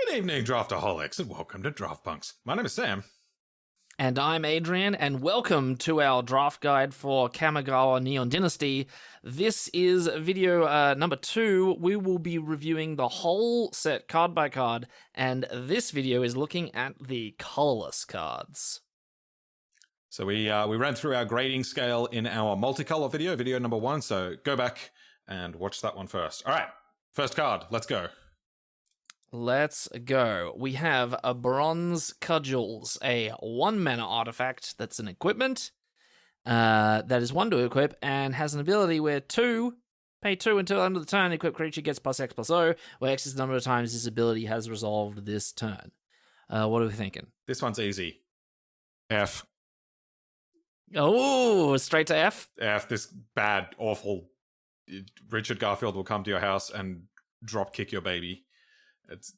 Good evening, Draftaholics, and welcome to Draft Punks. My name is Sam. And I'm Adrian, and welcome to our draft guide for Kamigawa Neon Dynasty. This is video number 2. We will be reviewing the whole set card by card, and this video is looking at the colorless cards. So we ran through our grading scale in our multicolor video number 1, so go back and watch that one first. All right, first card, let's go. Let's go. We have a Bronze Cudgels, a 1-mana artifact that's an equipment. That is 1 to equip and has an ability where pay 2 until end of the turn, the equipped creature gets +X+0, where X is the number of times this ability has resolved this turn. What are we thinking? This one's easy. F. Oh, straight to F? F, this bad, awful Richard Garfield will come to your house and drop kick your baby. It's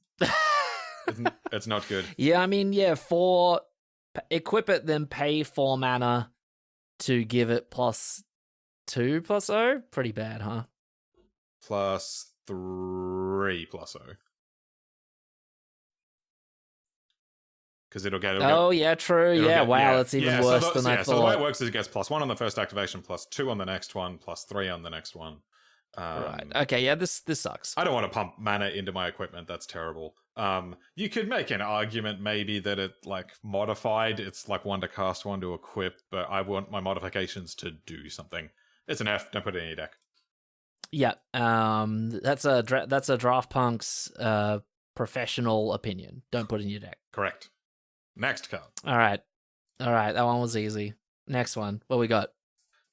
not good. Yeah, I mean, equip it, then pay 4 mana to give it +2/+0. Pretty bad, huh? +3/+0. Because it'll get. Yeah, true. Yeah, wow, that's even worse than I thought. So the way it works is it gets +1 on the first activation, +2 on the next one, +3 on the next one. Right. Okay, yeah, this sucks. I don't want to pump mana into my equipment. That's terrible. You could make an argument maybe that it modified. It's 1 to cast, 1 to equip, but I want my modifications to do something. It's an F. Don't put it in your deck. Yeah. That's a Draft Punk's professional opinion. Don't put it in your deck. Correct. Next card. All right. That one was easy. Next one. What we got?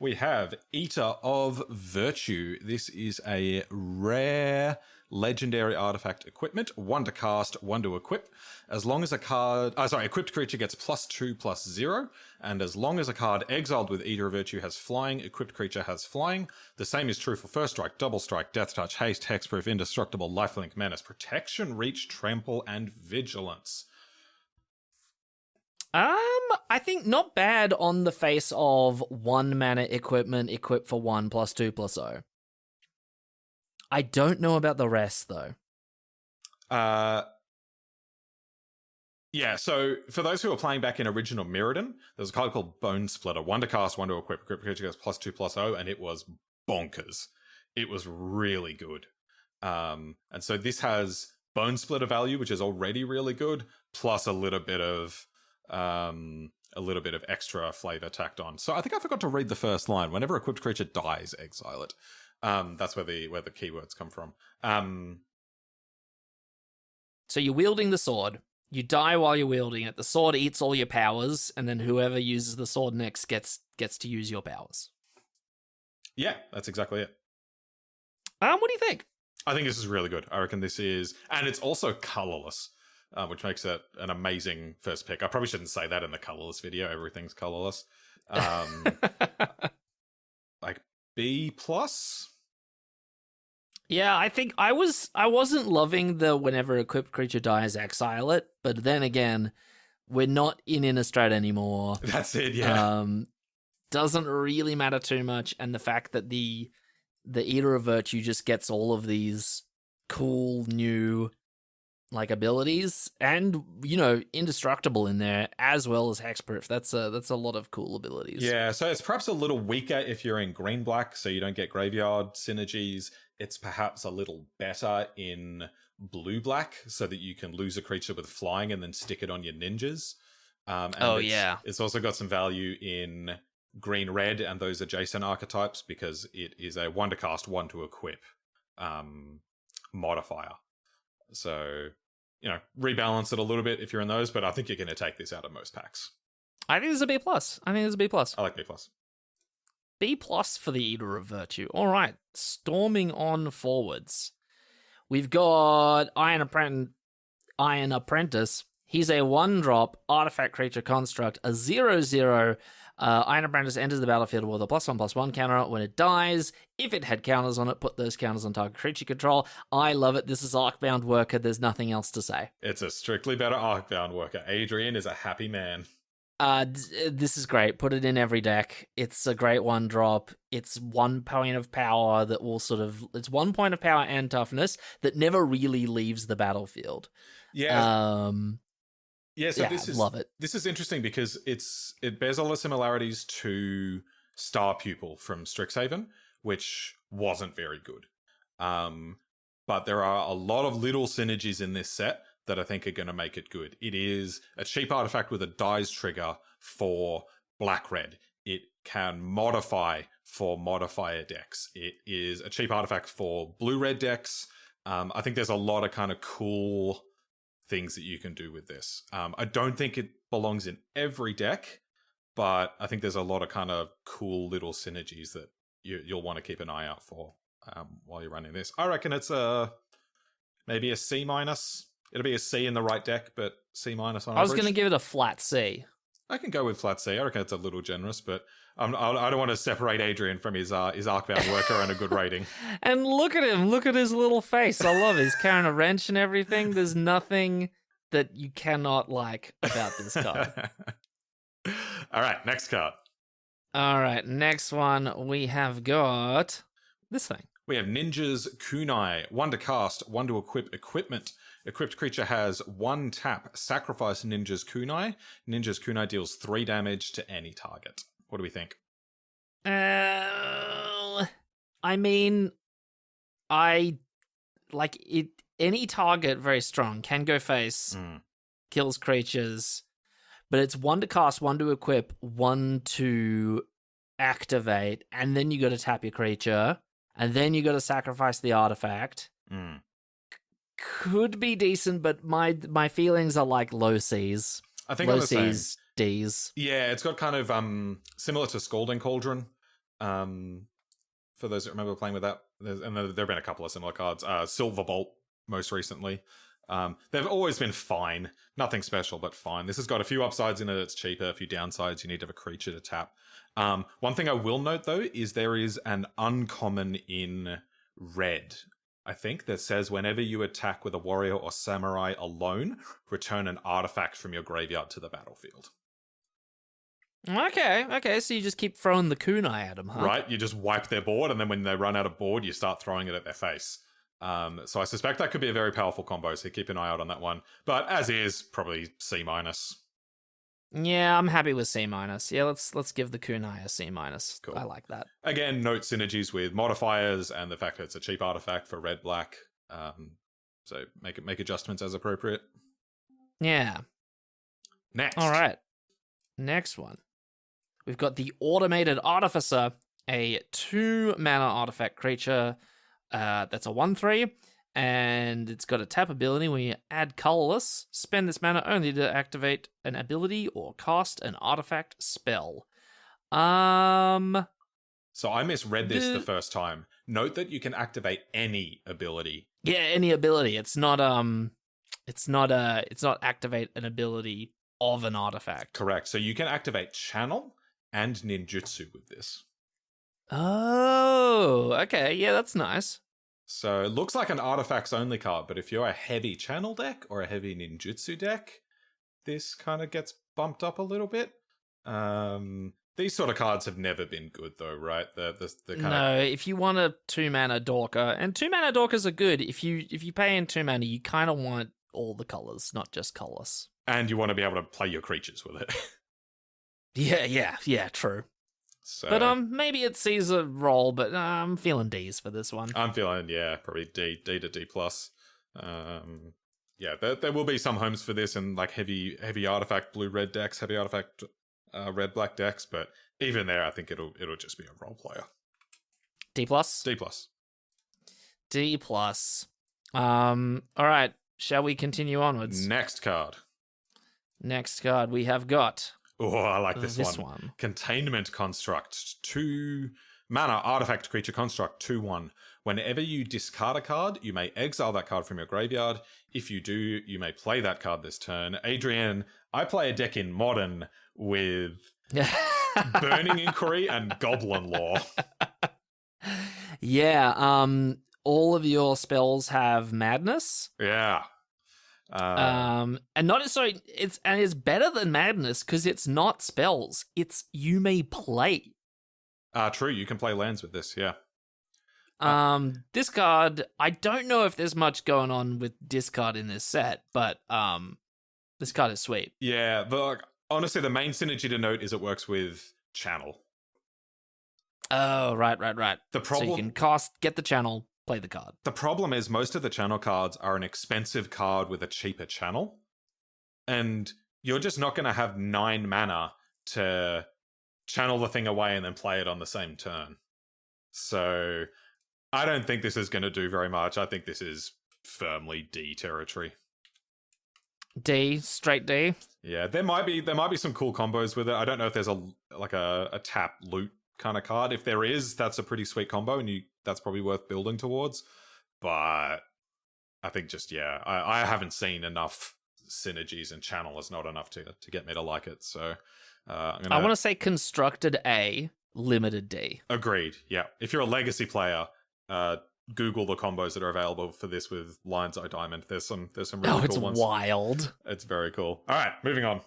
We have Eater of Virtue. This is a rare legendary artifact equipment. 1 to cast, 1 to equip. As long as equipped creature gets +2/+0, and as long as a card exiled with Eater of Virtue has flying, equipped creature has flying. The same is true for First Strike, Double Strike, Death Touch, Haste, Hexproof, Indestructible, Lifelink, Menace, Protection, Reach, Trample, and Vigilance. I think not bad on the face of 1 mana equipment, equip for 1 +2/+0. I don't know about the rest though. Yeah, so for those who are playing back in original Mirrodin, there's a card called Bone Splitter. 1 to cast, 1 to equip. Equipped creature gets +2/+0, and it was bonkers. It was really good. And so this has Bone Splitter value, which is already really good, plus a little bit of extra flavor tacked on. So I think I forgot to read the first line. Whenever a equipped creature dies, exile it. That's where the keywords come from. So you're wielding the sword. You die while you're wielding it. The sword eats all your powers, and then whoever uses the sword next gets to use your powers. Yeah, that's exactly it. What do you think? I think this is really good. I reckon this is, and it's also colorless. Which makes it an amazing first pick. I probably shouldn't say that in the colorless video. Everything's colorless. B+. Yeah, I think I wasn't loving the whenever equipped creature dies, exile it. But then again, we're not in Innistrad anymore. That's it. Yeah. Doesn't really matter too much, and the fact that the Eater of Virtue just gets all of these cool new abilities and indestructible in there, as well as hexproof. That's a lot of cool abilities. Yeah, so it's perhaps a little weaker if you're in green black, so you don't get graveyard synergies. It's perhaps a little better in blue black, so that you can lose a creature with flying and then stick it on your ninjas. It's also got some value in green red and those adjacent archetypes, because it is a 1 to cast, 1 to equip modifier. So, rebalance it a little bit if you're in those, but I think you're going to take this out of most packs. I think it's a B+. I like B+. B+ for the Eater of Virtue. All right, storming on forwards. We've got Iron Apprentice. He's a 1-drop artifact creature construct, a 0/0. Iron Apprentice enters the battlefield with a +1/+1 counter. When it dies, if it had counters on it, put those counters on target creature control. I love it. This is Arcbound Worker. There's nothing else to say. It's a strictly better Arcbound Worker. Adrian is a happy man. This is great. Put it in every deck. It's a great 1-drop. It's 1 point of power that will it's 1 point of power and toughness that never really leaves the battlefield. Yeah. So yeah, love it. This is interesting because it bears a lot of similarities to Star Pupil from Strixhaven, which wasn't very good. But there are a lot of little synergies in this set that I think are going to make it good. It is a cheap artifact with a dies trigger for black-red. It can modify for modifier decks. It is a cheap artifact for blue-red decks. I think there's a lot of kind of cool things that you can do with this. I don't think it belongs in every deck, but I think there's a lot of kind of cool little synergies that you'll want to keep an eye out for while you're running this. I reckon it's maybe a C-. It'll be a C in the right deck, but C- on average. I was going to give it a flat C. I can go with flat C. I reckon it's a little generous, but I don't want to separate Adrian from his Arcbound worker and a good rating. And look at him. Look at his little face. I love it. He's carrying a wrench and everything. There's nothing that you cannot like about this card. All right, next card. All right, next one we have got this thing. We have Ninja's Kunai. 1 to cast, 1 to equip equipment. Equipped creature has 1 tap. Sacrifice Ninja's Kunai. Ninja's Kunai deals 3 damage to any target. What do we think? I mean, I like it. Any target very strong can go face, kills creatures, but it's 1 to cast, 1 to equip, 1 to activate, and then you got to tap your creature, and then you got to sacrifice the artifact. Could be decent, but my feelings are like low C's. I think low C's, D's. Yeah, it's got kind of similar to Scalding Cauldron. For those that remember playing with that, and there have been a couple of similar cards. Silver Bolt, most recently. They've always been fine. Nothing special, but fine. This has got a few upsides in it. It's cheaper. A few downsides. You need to have a creature to tap. One thing I will note, though, is there is an uncommon in red, I think, that says whenever you attack with a warrior or samurai alone, return an artifact from your graveyard to the battlefield. Okay, so you just keep throwing the kunai at them, huh? Right, you just wipe their board, and then when they run out of board, you start throwing it at their face. So I suspect that could be a very powerful combo, so keep an eye out on that one. But as is, probably C-. Yeah, I'm happy with C-. Yeah, let's give the kunai a C-. Cool. I like that. Again, note synergies with modifiers and the fact that it's a cheap artifact for red-black. So make adjustments as appropriate. Yeah. Next. All right. Next one. We've got the Automated Artificer, a 2-mana artifact creature that's a 1/3, and it's got a tap ability where you add Colourless. Spend this mana only to activate an ability or cast an artifact spell. So I misread this the first time. Note that you can activate any ability. Yeah, any ability. It's not activate an ability of an artifact. Correct. So you can activate Channel and Ninjutsu with this. Oh, okay. Yeah, that's nice. So it looks like an artifacts only card, but if you're a heavy Channel deck or a heavy Ninjutsu deck, this kind of gets bumped up a little bit. These sort of cards have never been good, though, right? The kind No, if you want a 2-mana Dorker, and 2-mana Dorkers are good. If you pay in 2 mana, you kind of want all the colors, not just colorless. And you want to be able to play your creatures with it. Yeah, true. So, but maybe it sees a role, but I'm feeling D's for this one. I'm feeling, probably D to D+. There will be some homes for this in like heavy artifact blue-red decks, heavy artifact red-black decks, but even there, I think it'll just be a role player. D+? D+. All right, shall we continue onwards? Next card we have got... Oh, I like this one. Containment Construct. 2-mana artifact creature construct, 2/1. Whenever you discard a card, you may exile that card from your graveyard. If you do, you may play that card this turn. Adrian, I play a deck in Modern with Burning Inquiry and Goblin Law. Yeah, all of your spells have Madness. Yeah. And not so it's better than Madness because it's not spells. It's you may play. True, you can play lands with this, yeah. Discard, I don't know if there's much going on with discard in this set, but this card is sweet. Yeah, honestly, the main synergy to note is it works with channel. Oh, right. The problem, so you can get the channel, play the card. The problem is most of the channel cards are an expensive card with a cheaper channel. And you're just not going to have 9 mana to channel the thing away and then play it on the same turn. So I don't think this is going to do very much. I think this is firmly D territory. D, straight D. Yeah, there might be some cool combos with it. I don't know if there's a tap loot kind of card. If there is, that's a pretty sweet combo, and that's probably worth building towards. But I think I haven't seen enough synergies, and channel is not enough to get me to like it. So I want to say constructed A, limited D. Agreed. Yeah, if you're a legacy player, Google the combos that are available for this with Lion's Eye Diamond. There's some really cool ones. It's wild. It's very cool. All right, moving on.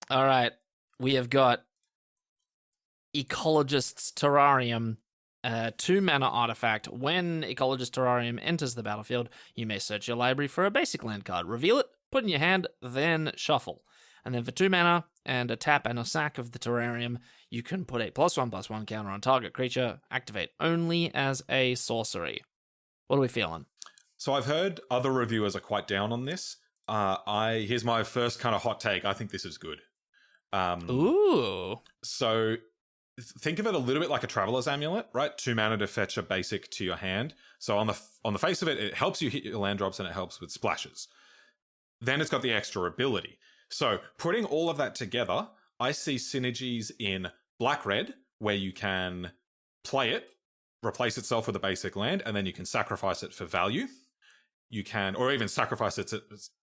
All right, we have got Ecologists Terrarium, 2 mana artifact. When Ecologists Terrarium enters the battlefield, you may search your library for a basic land card, reveal it, put in your hand, then shuffle. And then for 2 mana and a tap and a sack of the terrarium, you can put a +1/+1 counter on target creature, activate only as a sorcery. What are we feeling? So I've heard other reviewers are quite down on this. Here's my first kind of hot take. I think this is good. Ooh. So think of it a little bit like a Traveler's Amulet, right? 2 mana to fetch a basic to your hand. So on the face of it, it helps you hit your land drops and it helps with splashes. Then it's got the extra ability. So putting all of that together, I see synergies in black-red, where you can play it, replace itself with a basic land, and then you can sacrifice it for value. You can, or even sacrifice it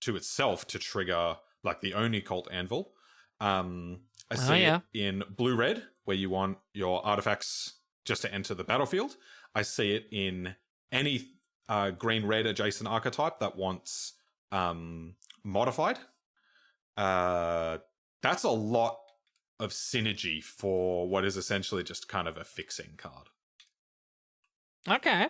to itself to trigger like the Oni Cult Anvil. I see it in blue-red, where you want your artifacts just to enter the battlefield. I see it in any green-red adjacent archetype that wants modified. That's a lot of synergy for what is essentially just kind of a fixing card. Okay.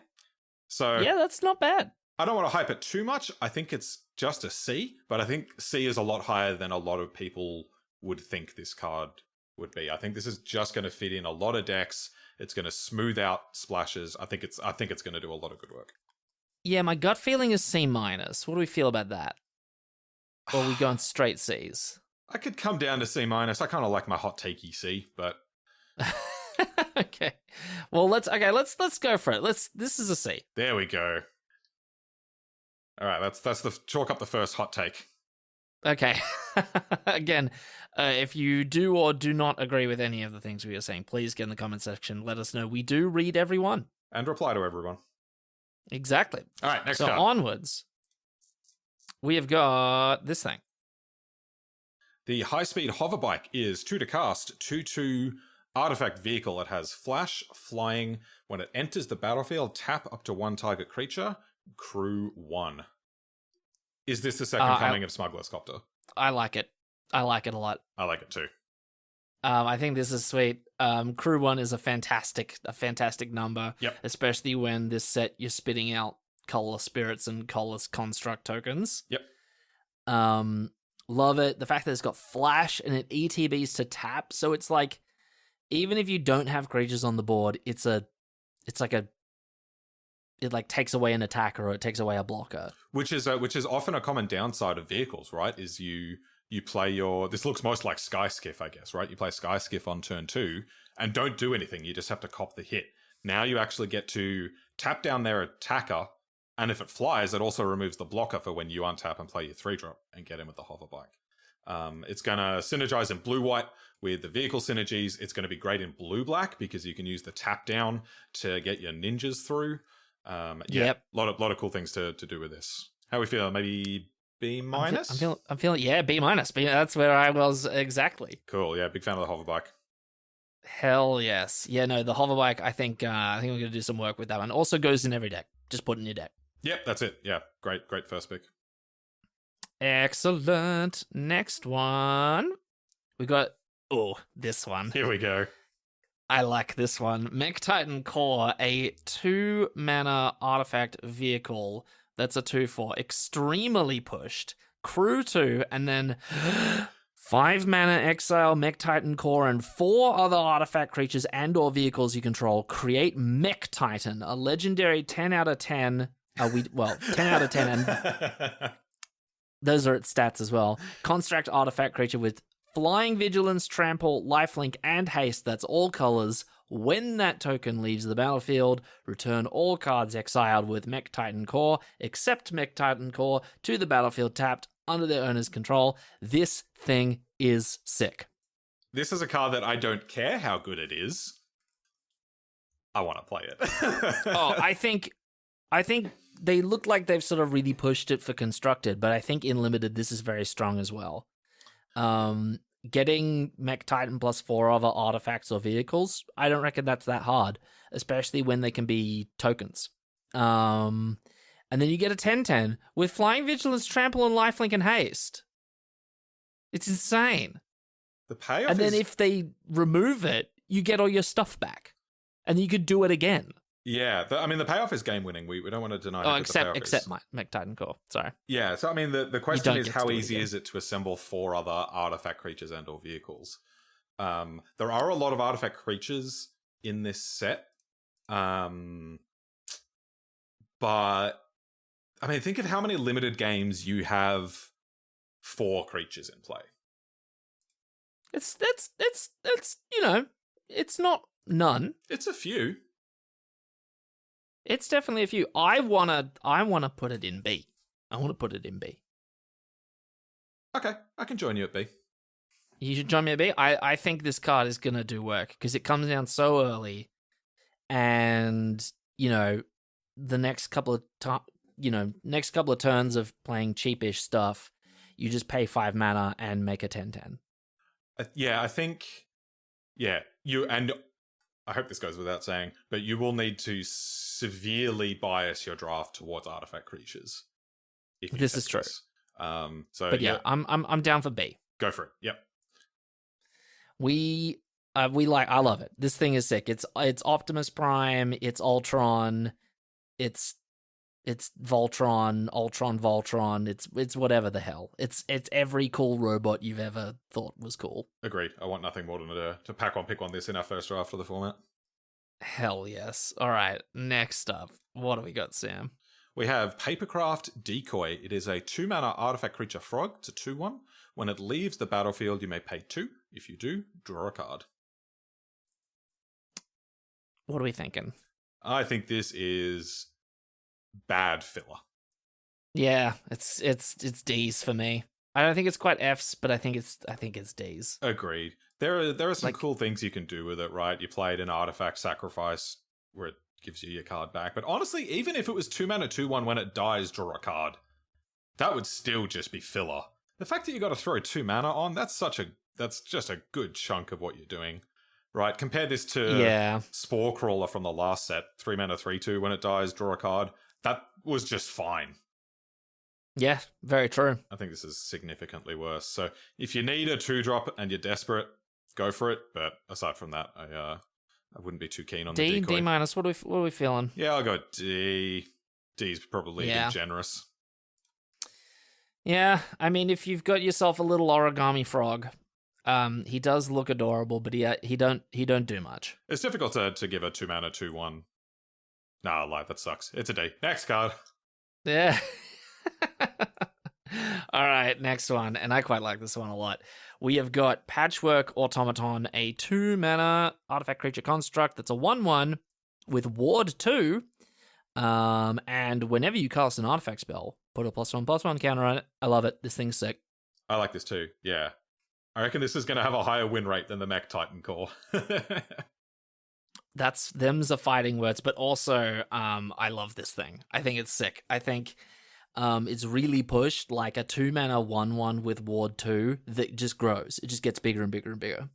So yeah, that's not bad. I don't want to hype it too much. I think it's just a C, but I think C is a lot higher than a lot of people would think this card would be. I think this is just going to fit in a lot of decks. It's going to smooth out splashes. I think it's going to do a lot of good work. Yeah, my gut feeling is C-. What do we feel about that? Or are we going straight C's? I could come down to C-. I kind of like my hot takey C, but okay. Well, let's go for it. This is a C. There we go. All right, that's the chalk up the first hot take. Okay. Again, if you do or do not agree with any of the things we are saying, please get in the comment section. Let us know. We do read everyone. And reply to everyone. Exactly. All right, next card. So onwards, we have got this thing. The high-speed Hoverbike is 2 to cast, 2/2 artifact vehicle. It has flash, flying. When it enters the battlefield, tap up to 1 target creature, crew 1. Is this the second coming of Smuggler's Copter? I like it. I like it a lot. I like it too. I think this is sweet. Crew 1 is a fantastic number. Yep. Especially when this set you're spitting out colorless spirits and colorless construct tokens. Yep. Love it. The fact that it's got flash and it ETBs to tap, so it's like even if you don't have creatures on the board, it takes away an attacker or it takes away a blocker. Which is often a common downside of vehicles, right? Is you play this looks most like Skyskiff, I guess, right? You play Skyskiff on turn 2 and don't do anything. You just have to cop the hit. Now you actually get to tap down their attacker, and if it flies, it also removes the blocker for when you untap and play your 3-drop and get in with the Hoverbike. It's going to synergize in blue-white with the vehicle synergies. It's going to be great in blue-black because you can use the tap down to get your ninjas through. Yep. A lot of cool things to do with this. How are we feeling? Maybe B-? I'm feeling yeah, B-. That's where I was exactly. Cool. Yeah, big fan of the Hoverbike. Hell yes. Yeah, no, the Hoverbike, I think we're going to do some work with that one. Also goes in every deck. Just put it in your deck. Yep, that's it. Yeah, great first pick. Excellent. Next one. We got, this one. Here we go. I like this one. Mech Titan Core, a 2-mana artifact vehicle that's a 2/4. Extremely pushed. Crew 2, and then 5-mana exile Mech Titan Core and 4 other artifact creatures and or vehicles you control. Create Mech Titan, a legendary 10 out of 10. 10 out of 10, and those are its stats as well. Construct artifact creature with Flying, Vigilance, Trample, Lifelink, and Haste, that's all colors. When that token leaves the battlefield, return all cards exiled with Mech Titan Core, except Mech Titan Core, to the battlefield tapped under their owner's control. This thing is sick. This is a card that I don't care how good it is. I want to play it. I think they look like they've sort of really pushed it for Constructed, but I think in Limited this is very strong as well. Getting Mech Titan plus 4 other artifacts or vehicles, I don't reckon that's that hard, especially when they can be tokens. And then you get a 10/10 with Flying, Vigilance, Trample, and Lifelink and Haste. It's insane. The payoff and then if they remove it, you get all your stuff back. And you could do it again. Yeah, the payoff is game winning. We don't want to deny Oh, it. except my Mech Titan Core. Sorry. Yeah, so the question is how easy again. is it to assemble 4 other artifact creatures and or vehicles? There are a lot of artifact creatures in this set. But think of how many limited games you have 4 creatures in play. It's it's not none. It's a few. It's definitely a few. I wanna put it in B. I want to put it in B. Okay, I can join you at B. You should join me at B. I think this card is gonna do work because it comes down so early, and the next couple of turns of playing cheapish stuff, you just pay 5 mana and make a 10/10. I think. Yeah, I hope this goes without saying, but you will need to severely bias your draft towards artifact creatures. This is true. But yeah, I'm down for B. Go for it. Yep. I love it. This thing is sick. It's Optimus Prime. It's Ultron. It's Voltron. Ultron. Voltron. It's whatever the hell. It's every cool robot you've ever thought was cool. Agreed. I want nothing more than to pick on this in our first draft of the format. Hell yes. All right. Next up, what do we got, Sam? We have Papercraft Decoy. It is a 2-mana artifact creature frog. It's a 2/1. When it leaves the battlefield, you may pay 2. If you do, draw a card. What are we thinking? I think this is bad filler. Yeah, it's D's for me. I don't think it's quite F's, but I think it's D's. Agreed. There are some cool things you can do with it, right? You play it in Artifact Sacrifice, where it gives you your card back. But honestly, even if it was 2-mana 2/1, when it dies, draw a card, that would still just be filler. The fact that you got to throw 2 mana on, that's just a good chunk of what you're doing, right? Compare this to Spore Crawler from the last set, 3-mana 3/2, when it dies, draw a card. That was just fine. Yeah, very true. I think this is significantly worse. So if you need a 2-drop and you're desperate, go for it. But aside from that, I wouldn't be too keen on the decoy. D minus. What are we feeling? Yeah, I'll go D. D's probably generous. Yeah, if you've got yourself a little origami frog, he does look adorable, but he don't do much. It's difficult to give a 2-mana 2/1. Nah, that sucks. It's a D. Next card. Yeah. All right, next one, and I quite like this one a lot. We have got Patchwork Automaton, a 2-mana artifact creature construct that's a 1/1 with Ward 2. And whenever you cast an artifact spell, put a +1/+1 counter on it. I love it. This thing's sick. I like this too. Yeah. I reckon this is going to have a higher win rate than the Mech Titan Core. Them's are fighting words, but also I love this thing. I think it's sick. I think it's really pushed, like a 2-mana 1/1 with Ward 2 that just grows. It just gets bigger and bigger and bigger.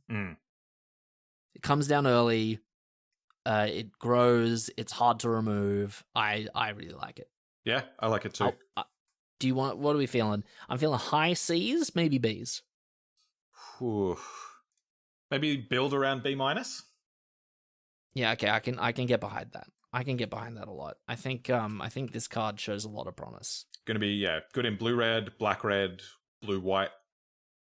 It comes down early. It grows. It's hard to remove. I really like it. Yeah, I like it too. What are we feeling? I'm feeling high C's, maybe B's. Maybe build around B-. Yeah, okay, I can get behind that. I can get behind that a lot. I think this card shows a lot of promise. Going to be, good in blue-red, black-red, blue-white.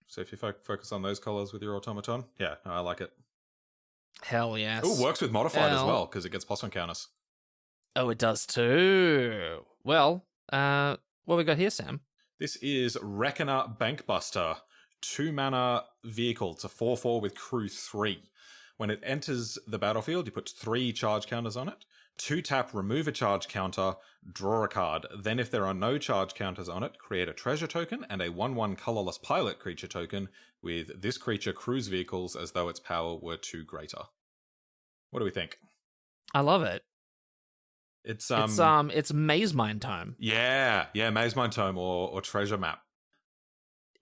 So if you focus on those colors with your automaton, no, I like it. Hell yes. Oh, works with modified as well, because it gets plus 1 counters. Oh, it does too. Well, what we got here, Sam? This is Reckoner Bankbuster. 2 mana vehicle. It's a 4/4 with crew 3. When it enters the battlefield, you put 3 charge counters on it. 2 tap, remove a charge counter, draw a card. Then if there are no charge counters on it, create a treasure token and a 1/1 colorless pilot creature token with this creature crews vehicles as though its power were 2 greater. What do we think? I love it. It's Maze Mind Tome. Yeah, Maze Mind Tome or Treasure Map.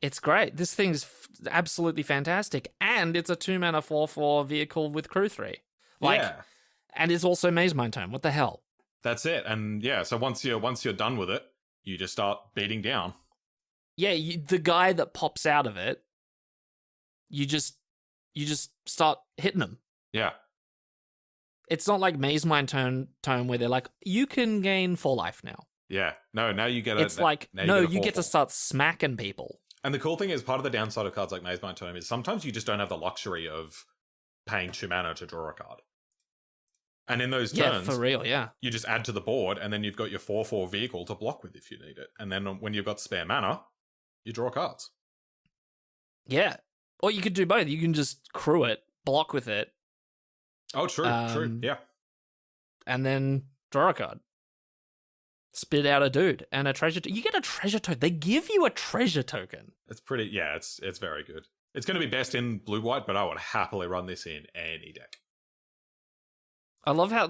It's great. This thing's absolutely fantastic, and it's a 2-mana 4/4 vehicle with crew 3. And it's also Maze Mind Tome. What the hell? That's it. And so once you're done with it, you just start beating down. Yeah, the guy that pops out of it, you just start hitting him. Yeah. It's not like Maze Mind Tome where they're like, you can gain 4 life now. Yeah. No, now you get It's like, no, you get to start smacking people. And the cool thing is, part of the downside of cards like Maze Mind Tome is sometimes you just don't have the luxury of paying 2 mana to draw a card. And in those turns, for real, you just add to the board, and then you've got your 4/4 vehicle to block with if you need it. And then when you've got spare mana, you draw cards. Yeah. Or you could do both. You can just crew it, block with it. Oh, true, yeah. And then draw a card. Spit out a dude and a treasure. You get a treasure token. They give you a treasure token. It's pretty, it's very good. It's going to be best in blue-white, but I would happily run this in any deck. I love how,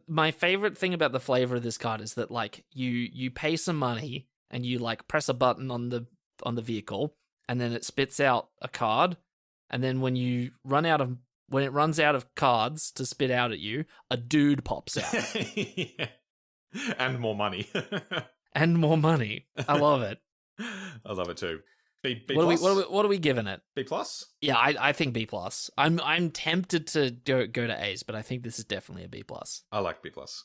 my favorite thing about the flavor of this card is that, you pay some money and you, press a button on the vehicle, and then it spits out a card, and then when it runs out of cards to spit out at you, a dude pops out. Yeah. And more money. And more money. I love it. I love it too. B what plus? What are we giving it? B plus? Yeah, I think B plus. I'm tempted to go to A's, but I think this is definitely a B plus. I like B plus.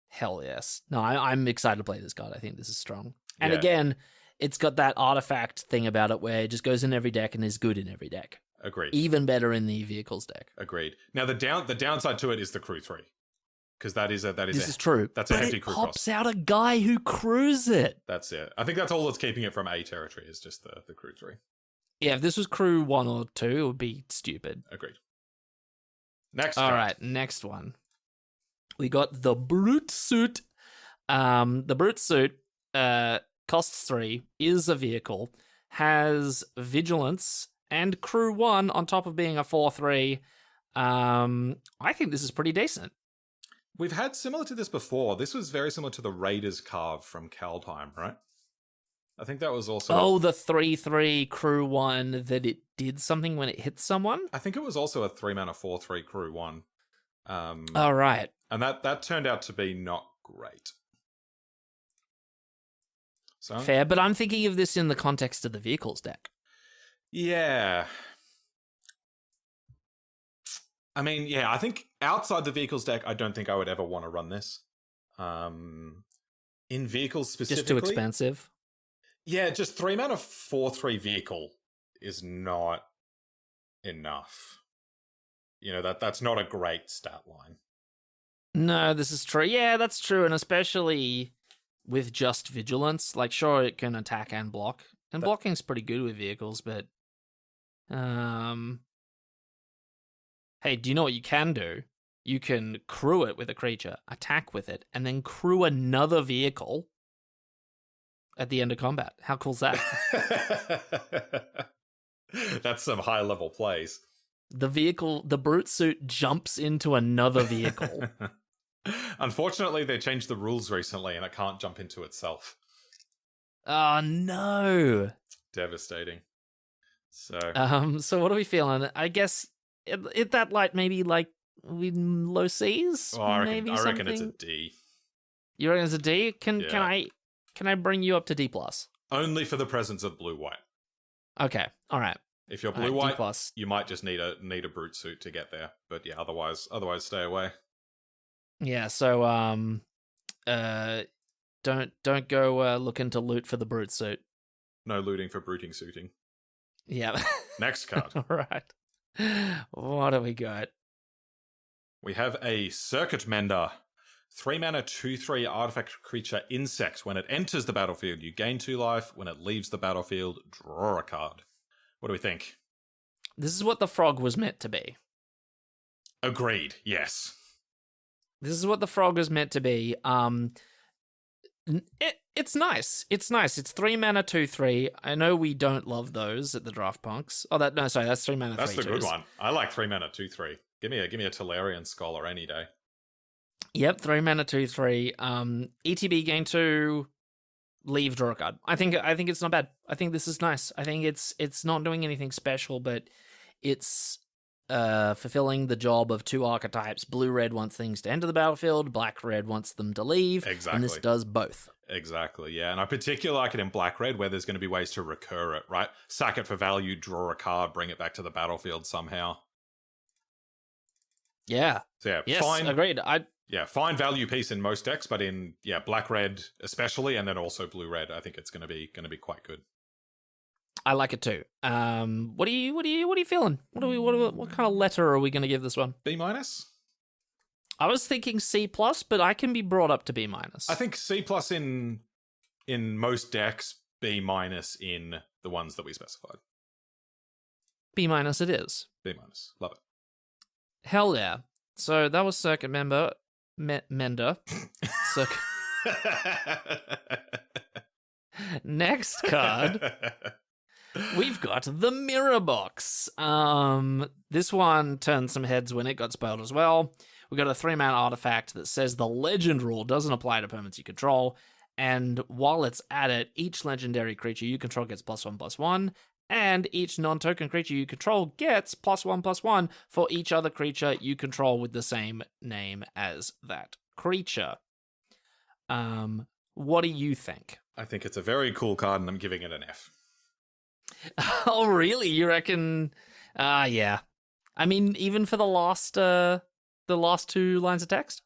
Hell yes. No, I'm excited to play this card. I think this is strong. And again, it's got that artifact thing about it where it just goes in every deck and is good in every deck. Agreed. Even better in the vehicles deck. Agreed. Now the downside to it is the crew 3. Because this is true. That's a hefty crew pops cost. out a guy who crews it. That's it. I think that's all that's keeping it from A territory is just the crew 3. Yeah, if this was crew 1 or 2, it would be stupid. Agreed. Next. All right, next one. We got the Brute Suit. The Brute Suit costs 3, is a vehicle, has Vigilance and crew 1 on top of being a 4/3. I think this is pretty decent. We've had similar to this before. This was very similar to the Raiders carve from Kaldheim, right? I think that was also... the 3/3 crew 1 that it did something when it hit someone? I think it was also a 3-mana 4/3 crew 1. Oh, right. And that turned out to be not great. So, fair, but I'm thinking of this in the context of the vehicles deck. Yeah. I mean, I think outside the vehicles deck, I don't think I would ever want to run this. In vehicles specifically... Just too expensive? Yeah, just 3-mana 4/3 vehicle is not enough. That's not a great stat line. No, this is true. Yeah, that's true, and especially with just Vigilance. Sure, it can attack and block. And blocking's pretty good with vehicles, but... Hey, do you know what you can do? You can crew it with a creature, attack with it, and then crew another vehicle at the end of combat. How cool's that? That's some high-level plays. The Brute Suit jumps into another vehicle. Unfortunately, they changed the rules recently, and it can't jump into itself. Oh, no. Devastating. So what are we feeling? I guess... It that maybe low C's? Oh, I reckon it's a D. You reckon it's a D? Can I bring you up to D plus? Only for the presence of blue-white. Okay, all right. If you're blue white, you might just need a brute suit to get there. But yeah, otherwise stay away. Yeah, so don't go looking to loot for the brute suit. No looting for bruting suiting. Yeah. Next card. All right. What do we got? We have a Circuit Mender. 3 mana, 2/3 artifact creature insect. When it enters the battlefield, you gain 2 life. When it leaves the battlefield, draw a card. What do we think? This is what the frog was meant to be. Agreed, yes. This is what the frog was meant to be. It's nice. It's nice. It's 3 mana, 2/3. I know we don't love those at the Draft Punks. Oh, that's 3 mana, 3/2. That's the good one. I like 3 mana, 2/3. Give me a Tolarian Scholar any day. Yep, 3 mana, 2/3. ETB gain 2, leave, draw a card. I think it's not bad. I think this is nice. I think it's not doing anything special, but it's fulfilling the job of 2 archetypes. Blue-red wants things to enter the battlefield. Black-red wants them to leave. Exactly. And this does both. Exactly, yeah. And I particularly like it in black-red, where there's going to be ways to recur it, right? Sack it for value, draw a card, bring it back to the battlefield somehow. Yeah. So yeah, yes, fine. Agreed. Fine value piece in most decks, but in black-red especially, and then also blue-red, I think it's going to be quite good. I like it too. What are you feeling? What kind of letter are we going to give this one? B-? I was thinking C+, but I can be brought up to B-. I think C+ in most decks, B- in the ones that we specified. B- it is. B-. Love it. Hell yeah. So that was Circuit Mender. Next card. We've got the Mirror Box. This one turned some heads when it got spoiled as well. We got a 3-mana artifact that says the legend rule doesn't apply to permanents you control, and while it's at it, each legendary creature you control gets +1/+1, and each non-token creature you control gets +1/+1 for each other creature you control with the same name as that creature. What do you think? I think it's a very cool card, and I'm giving it an F. Oh, really? You reckon? Yeah. I mean, even for the last 2 lines of text?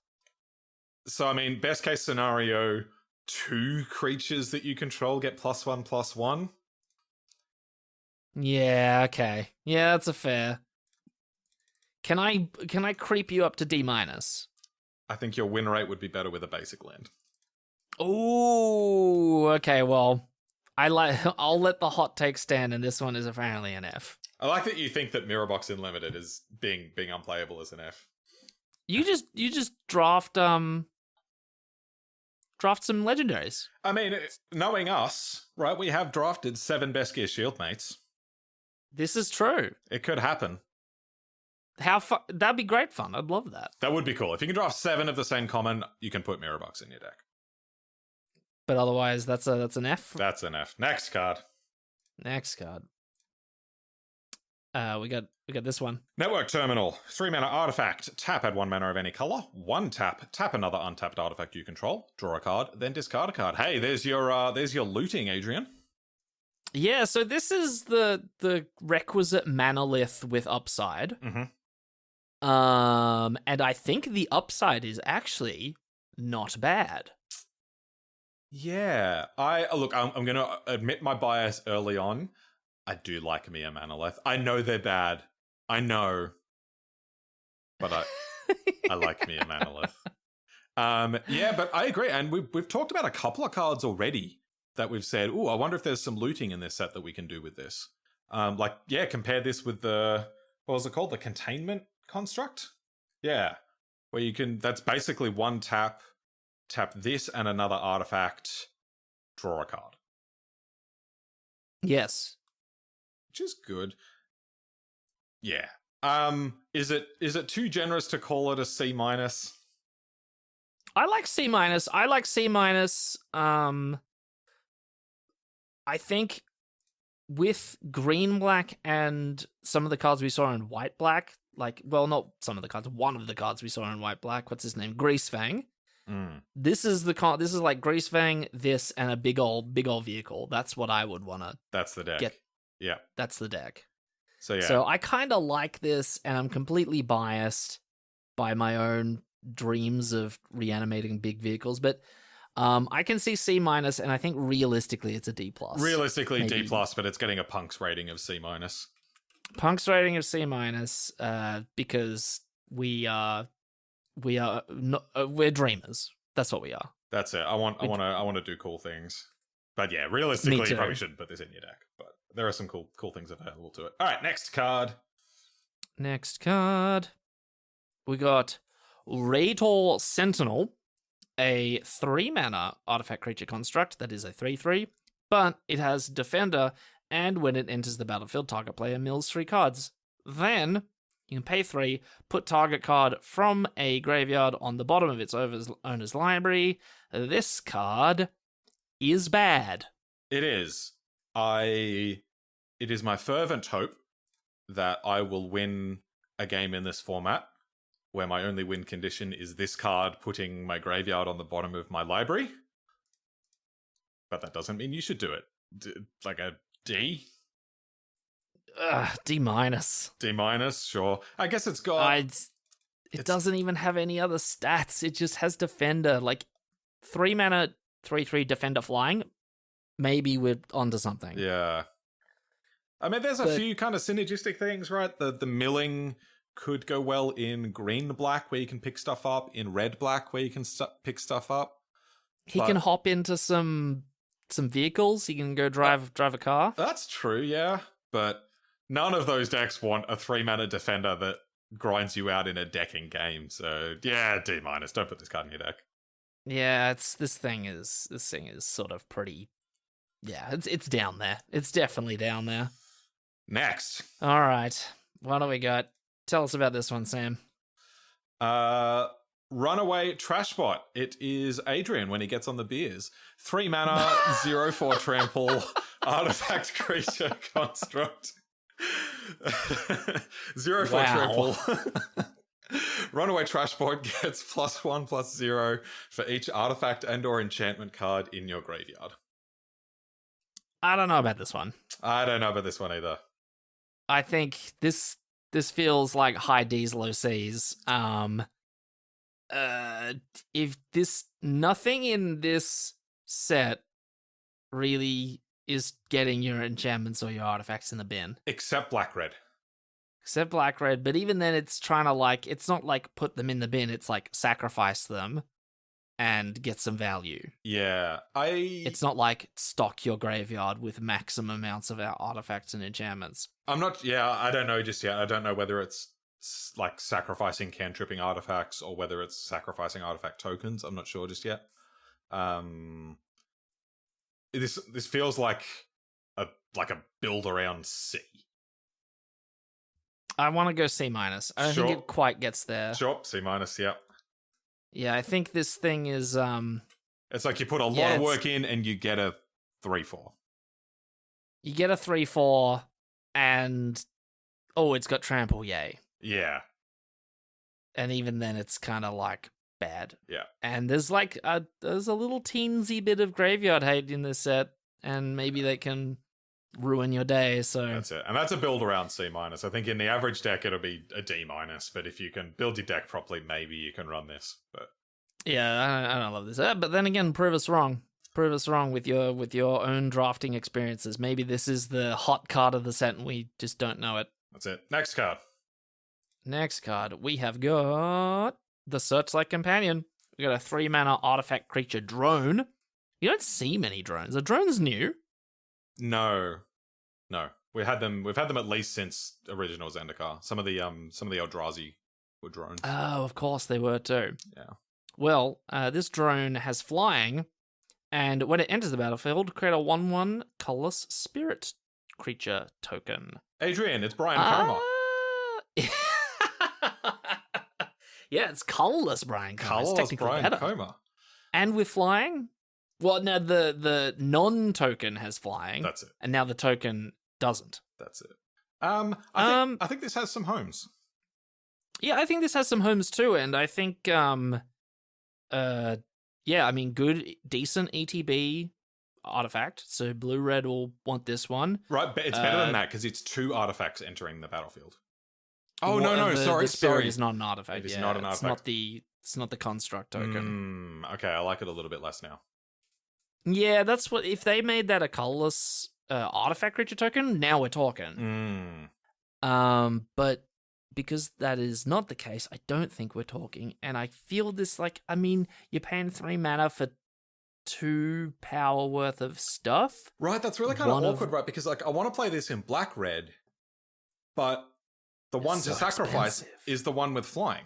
So, I mean, best case scenario, 2 creatures that you control get +1/+1. Yeah, okay. Yeah, that's a fair. Can I creep you up to D-? I think your win rate would be better with a basic land. Ooh, okay, well, I'll let the hot take stand, and this one is apparently an F. I like that you think that Mirror Box in Limited is being unplayable as an F. You just draft some legendaries. I mean, knowing us, right? We have drafted 7 Best Gear Shieldmates. This is true. It could happen. That'd be great fun. I'd love that. That would be cool. If you can draft 7 of the same common, you can put Mirror Box in your deck. But otherwise, that's an F. That's an F. Next card. We got this one. Network Terminal. 3 mana artifact. Tap, add 1 mana of any color. 1 tap. Tap another untapped artifact you control. Draw a card, then discard a card. Hey, there's your looting, Adrian. Yeah, so this is the requisite manolith with upside. Mm-hmm. And I think the upside is actually not bad. Yeah, I'm going to admit my bias early on. I do like me a Manolith. I know they're bad. I know. But I like me a Manolith. Yeah, but I agree. And we've talked about a couple of cards already that we've said, ooh, I wonder if there's some looting in this set that we can do with this. Compare this with what was it called? The Containment Construct? Yeah. Where you can, that's basically 1 tap this and another artifact, draw a card. Yes. Which is good. Yeah. Is it too generous to call it a C-? I like C-. I like C-. I think with green-black and some of the cards we saw in white-black, not some of the cards, one of the cards we saw in white-black, what's his name? Greasefang. This is like Greasefang, this, and a big old vehicle. That's what I would want to That's the deck. get. Yeah. That's the deck. So, yeah. So I kind of like this, and I'm completely biased by my own dreams of reanimating big vehicles, but I can see C-, and I think realistically it's a D+. Realistically, maybe. D+, but it's getting a Punk's rating of C-. Punk's rating of C-, because we're dreamers. That's what we are. That's it. I want to do cool things. But yeah, realistically, you probably shouldn't put this in your deck. But there are some cool things available to it. All right, next card. Next card. We got Tall Sentinel, a 3-mana artifact creature construct that is a 3/3, but it has Defender, and when it enters the battlefield, target player mills 3 cards. Then you can pay 3, put target card from a graveyard on the bottom of its owner's library. This card is bad. It is. It is my fervent hope that I will win a game in this format where my only win condition is this card putting my graveyard on the bottom of my library. But that doesn't mean you should do it. Like a D? D-. D-, sure. I guess it's got... It doesn't even have any other stats. It just has Defender. Like, 3-mana, 3/3 Defender flying. Maybe we're onto something. Yeah. I mean, there's a few kind of synergistic things, right? The milling could go well in green-black, where you can pick stuff up, in red-black, where you can pick stuff up. He can hop into some vehicles. He can go drive a car. That's true, yeah. But none of those decks want a 3-mana defender that grinds you out in a decking game. So yeah, D-. Don't put this card in your deck. Yeah, this thing is sort of pretty. Yeah, it's down there. It's definitely down there. Next. All right, what do we got? Tell us about this one, Sam. Runaway Trashbot. It is Adrian when he gets on the beers. 3-mana, 0/4 trample, artifact creature construct. 0/4 trample. Runaway Trashbot gets +1/+0 for each artifact and/or enchantment card in your graveyard. I don't know about this one. I don't know about this one either. I think this feels like high D's, low C's. If nothing in this set really is getting your enchantments or your artifacts in the bin. Except black-red. Except black-red, but even then it's trying to it's not like put them in the bin, it's like sacrifice them and get some value. Yeah, It's not like stock your graveyard with maximum amounts of artifacts and enchantments. I don't know just yet. I don't know whether it's like sacrificing cantripping artifacts or whether it's sacrificing artifact tokens. I'm not sure just yet. This feels like a build around C. I want to go C-. I don't think it quite gets there. Sure, C-, yeah. Yeah, I think this thing is it's like you put a lot of work in and you get a 3/4. You get a 3/4 and it's got trample, yay. Yeah. And even then it's kind of like bad. Yeah. And there's there's a little teensy bit of graveyard hate in this set, and maybe they can ruin your day. So that's it. And that's a build around C-. I think in the average deck it'll be a D-, but if you can build your deck properly, maybe you can run this. But yeah, I don't love this. But then again, prove us wrong. Prove us wrong with your own drafting experiences. Maybe this is the hot card of the set and we just don't know it. That's it. Next card. Next card, we have got the Searchlight Companion. We got a 3-mana artifact creature drone. You don't see many drones. Are drones new? No. We've had them at least since original Zendikar. Some of the Eldrazi were drones. Oh, of course they were too. Yeah. Well, this drone has flying, and when it enters the battlefield, create a 1/1 colorless spirit creature token. Adrian, it's Brian Coma. Yeah, it's colorless Brian Coma. Colorless It's technically Brian better. Coma. And with flying? Well, now the non-token has flying. That's it. And now the token doesn't. That's it. I think this has some homes. Yeah, I think this has some homes too, and I think good, decent ETB artifact, so blue-red will want this one. Right, but it's better than that because it's 2 artifacts entering the battlefield. Oh, Well, no, sorry, the spirit sorry. is not an artifact. It is not an artifact. It's not the construct token. Okay, I like it a little bit less now. Yeah, that's what. If they made that a colorless artifact creature token, now we're talking. But because that is not the case, I don't think we're talking. And I feel this you're paying 3 mana for 2 power worth of stuff. Right, that's really kind of awkward, right? Because I want to play this in black-red, but the one to sacrifice is the one with flying.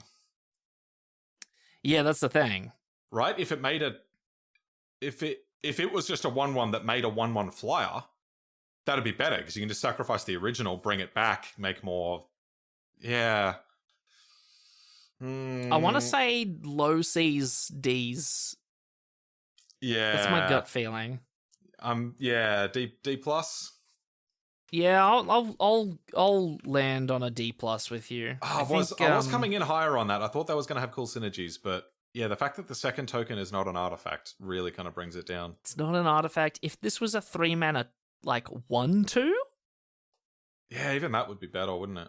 Yeah, that's the thing. Right? If it was just a 1/1 that made a 1/1 flyer, that'd be better because you can just sacrifice the original, bring it back, make more. Yeah. I want to say low C's, D's. Yeah. That's my gut feeling. Yeah, D plus. Yeah, I'll land on a D plus with you. I was coming in higher on that. I thought that was going to have cool synergies, but yeah, the fact that the second token is not an artifact really kind of brings it down. It's not an artifact. If this was a 3 mana 1/2, yeah, even that would be better, wouldn't it?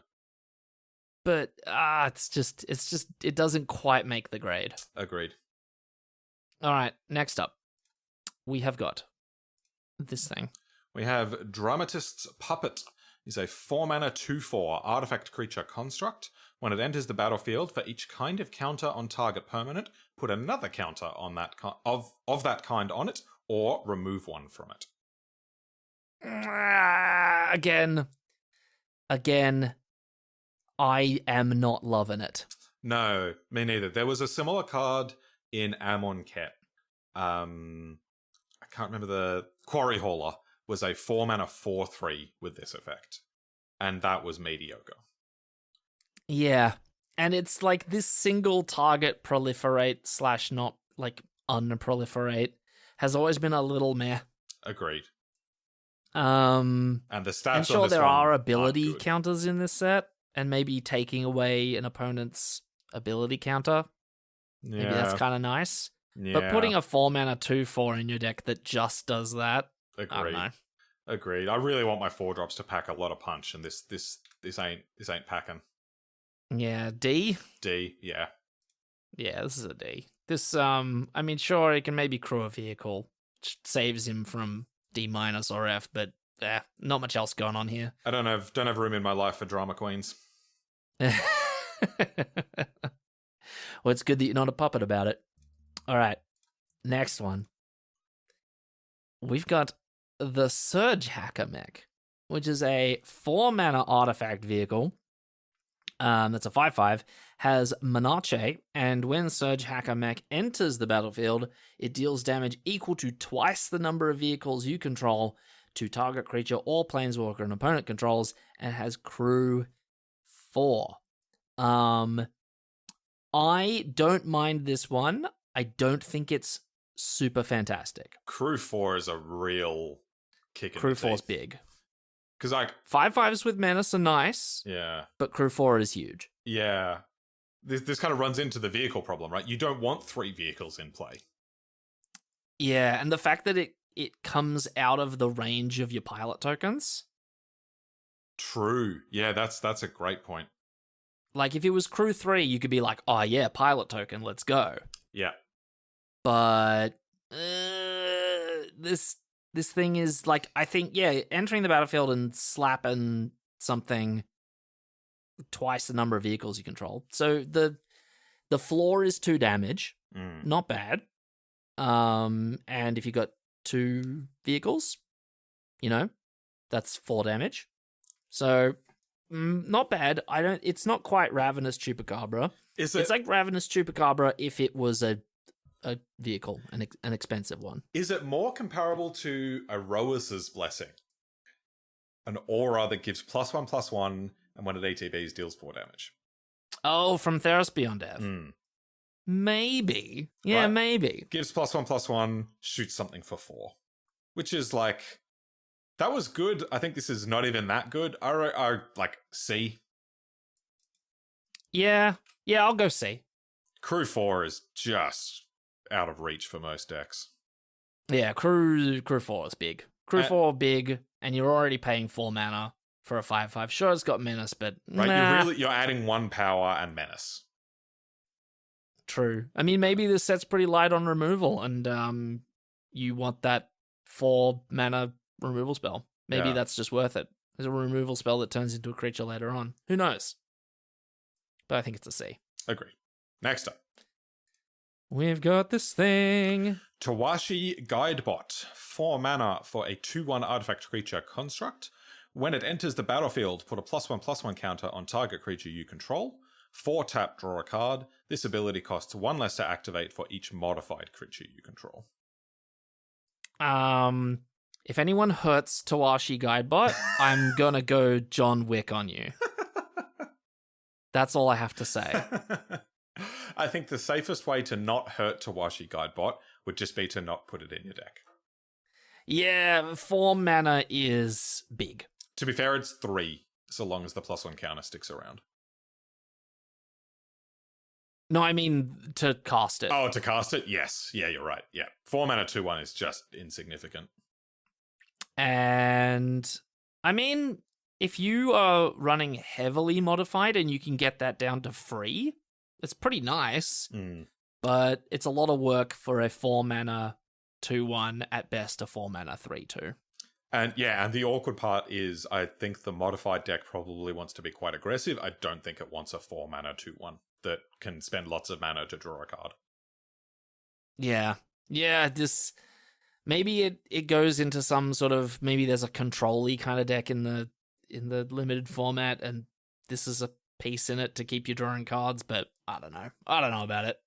But it doesn't quite make the grade. Agreed. All right, next up, we have got this thing. We have Dramatists Puppet. Is a 4 mana 2/4 artifact creature construct. When it enters the battlefield, for each kind of counter on target permanent, put another counter on that of that kind on it, or remove one from it. Again, I am not loving it. No, me neither. There was a similar card in Amonkhet. I can't remember the Quarry Hauler was a 4 mana 4/3 with this effect, and that was mediocre. Yeah, and it's this single target proliferate / not unproliferate has always been a little meh. Agreed. And the stats. I'm sure on this there one are ability good. counters in this set, and maybe taking away an opponent's ability counter. Yeah. Maybe that's kind of nice. Yeah. But putting a 4 mana 2/4 in your deck that just does that, Agreed. I don't know. Agreed. I really want my 4-drops to pack a lot of punch, and this ain't packing. Yeah, D? D, yeah. Yeah, this is a D. This, sure, it can maybe crew a vehicle, which saves him from D- or F, but not much else going on here. I don't have room in my life for drama queens. Well, it's good that you're not a puppet about it. All right, next one. We've got the Surge Hacker Mech, which is a 4 mana artifact vehicle. That's a 5/5, has Menarche, and when Surge Hacker Mech enters the battlefield, it deals damage equal to twice the number of vehicles you control to target creature or planeswalker an opponent controls, and has crew 4. I don't mind this one. I don't think it's super fantastic. Crew 4 is a real kick in the teeth. Crew 4's big. Because 5/5s with Menace are nice. Yeah. But Crew 4 is huge. Yeah. This kind of runs into the vehicle problem, right? You don't want 3 vehicles in play. Yeah, and the fact that it comes out of the range of your pilot tokens. True. Yeah, that's a great point. If it was Crew 3, you could be like, oh yeah, pilot token, let's go. Yeah. But this thing is I think, yeah, entering the battlefield and slapping something twice the number of vehicles you control. So the floor is 2 damage. Not bad. And if you got 2 vehicles, that's 4 damage. So not bad. It's not quite Ravenous Chupacabra. Is it? It's like Ravenous Chupacabra if it was a vehicle, an expensive one. Is it more comparable to Aroas's Blessing? An aura that gives +1/+1, and when it ATBs deals 4 damage. Oh, from Theros Beyond Death. Maybe. Yeah, Right. maybe. Gives +1/+1, shoots something for 4. Which is that was good. I think this is not even that good. I C. Yeah, I'll go C. Crew 4 is just out of reach for most decks. Yeah, crew 4 is big. Crew 4 big, and you're already paying 4 mana for a 5/5. Sure, it's got menace, but Right, nah. you're adding 1 power and menace. True. I mean, maybe this set's pretty light on removal, and you want that 4 mana removal spell. Maybe that's just worth it. There's a removal spell that turns into a creature later on. Who knows? But I think it's a C. Agree. Next up. We've got this thing. Tawashi Guidebot. 4 mana for a 2/1 artifact creature construct. When it enters the battlefield, put a +1/+1 counter on target creature you control. 4 tap, draw a card. This ability costs 1 less to activate for each modified creature you control. If anyone hurts Tawashi Guidebot, I'm gonna go John Wick on you. That's all I have to say. I think the safest way to not hurt Tawashi Guidebot would just be to not put it in your deck. Yeah, 4 mana is big. To be fair, it's 3, so long as the +1 counter sticks around. No, I mean to cast it. Oh, to cast it? Yes. Yeah, you're right. Yeah. 4 mana 2/1 is just insignificant. And I mean, if you are running heavily modified and you can get that down to free, it's pretty nice. But it's a lot of work for a 4 mana 2/1, at best a 4 mana 3/2. And yeah, and the awkward part is I think the modified deck probably wants to be quite aggressive. I don't think it wants a 4 mana 2/1 that can spend lots of mana to draw a card. Yeah. Yeah, this maybe it goes into some sort of, maybe there's a control-y kind of deck in the limited format, and this is a piece in it to keep you drawing cards, but I don't know. I don't know about it.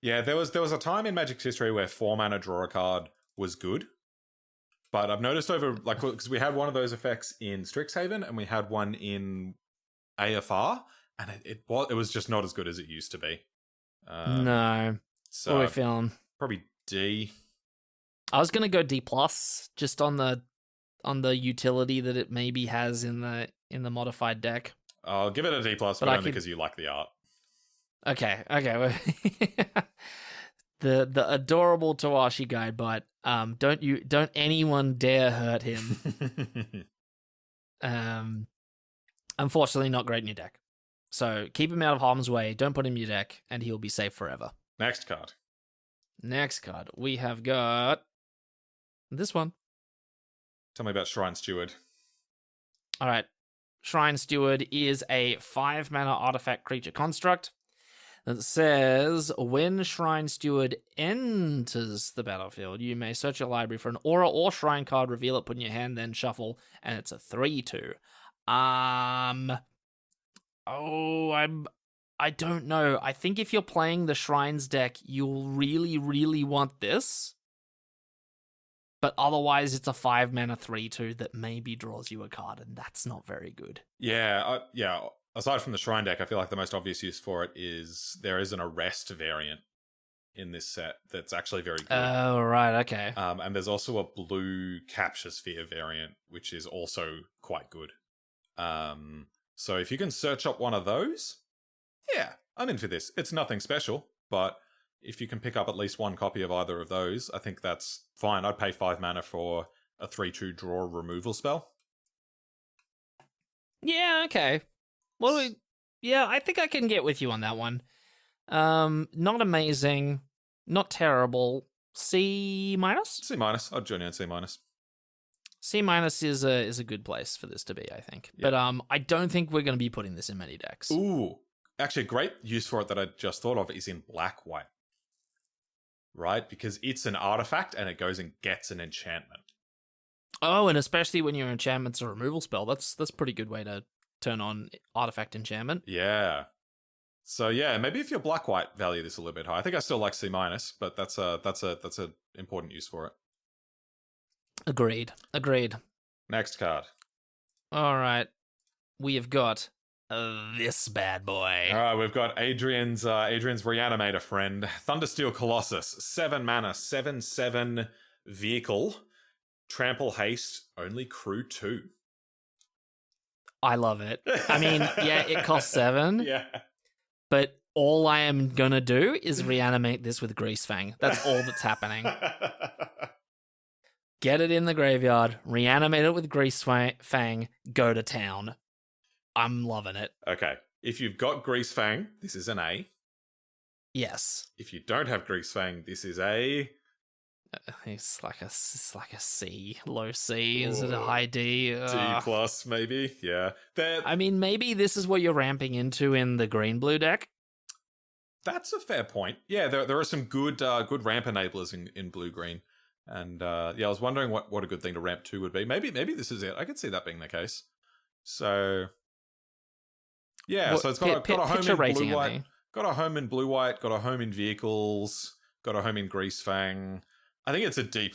Yeah, there was a time in Magic's history where 4 mana draw a card was good. But I've noticed over, like, because we had one of those effects in Strixhaven and we had one in AFR, and it was just not as good as it used to be. No. So what are we feeling? Probably D. I was gonna go D+, just on the utility that it maybe has in the modified deck. I'll give it a D+, but only because you like the art. Okay. The adorable Tawashi Guidebot. Don't anyone dare hurt him. Unfortunately, not great in your deck. So keep him out of harm's way. Don't put him in your deck, and he'll be safe forever. Next card. We have got this one. Tell me about Shrine Steward. All right. Shrine Steward is a 5 mana artifact creature construct that says, when Shrine Steward enters the battlefield, you may search your library for an aura or shrine card, reveal it, put in your hand, then shuffle, and it's a 3/2. I don't know. I think if you're playing the Shrines deck, you'll really, really want this. But otherwise, it's a 5 mana 3/2 that maybe draws you a card, and that's not very good. Yeah. Aside from the Shrine deck, I feel like the most obvious use for it is there is an Arrest variant in this set that's actually very good. Oh, right, okay. And there's also a blue Capture Sphere variant, which is also quite good. So if you can search up one of those, yeah, I'm in for this. It's nothing special, but if you can pick up at least one copy of either of those, I think that's fine. I'd pay 5 mana for a 3/2 draw removal spell. Yeah, okay. Yeah, I think I can get with you on that one. Not amazing, not terrible. C-? C-. I'd join you on C-. C- is a good place for this to be, I think. Yeah. But I don't think we're going to be putting this in many decks. Ooh, actually, a great use for it that I just thought of is in black-white. Right? Because it's an artifact and it goes and gets an enchantment. Oh, and especially when your enchantment's a removal spell, that's a pretty good way to turn on artifact enchantment. Yeah. So yeah, maybe if you're black-white, value this a little bit high. I think I still like C-, but that's a important use for it. Agreed. Next card. All right. We have got this bad boy. All right, we've got Adrian's Reanimator friend, Thundersteel Colossus, 7 mana, 7/7 vehicle, trample haste, only crew 2. I love it. I mean, yeah, it costs 7. Yeah. But all I am gonna do is reanimate this with Greasefang. That's all that's happening. Get it in the graveyard, reanimate it with Grease Fang, go to town. I'm loving it. Okay. If you've got Grease Fang, this is an A. Yes. If you don't have Grease Fang, this is a... It's like a C, low C. Is it a high D? D plus, maybe. Yeah. I mean, maybe this is what you're ramping into in the green-blue deck. That's a fair point. Yeah, there are some good ramp enablers in blue-green. And I was wondering what a good thing to ramp to would be. Maybe this is it. I could see that being the case. So... Yeah, What, so it's got a home in rating, blue-white. Got a home in blue-white, got a home in vehicles, got a home in Grease Fang. I think it's a D+,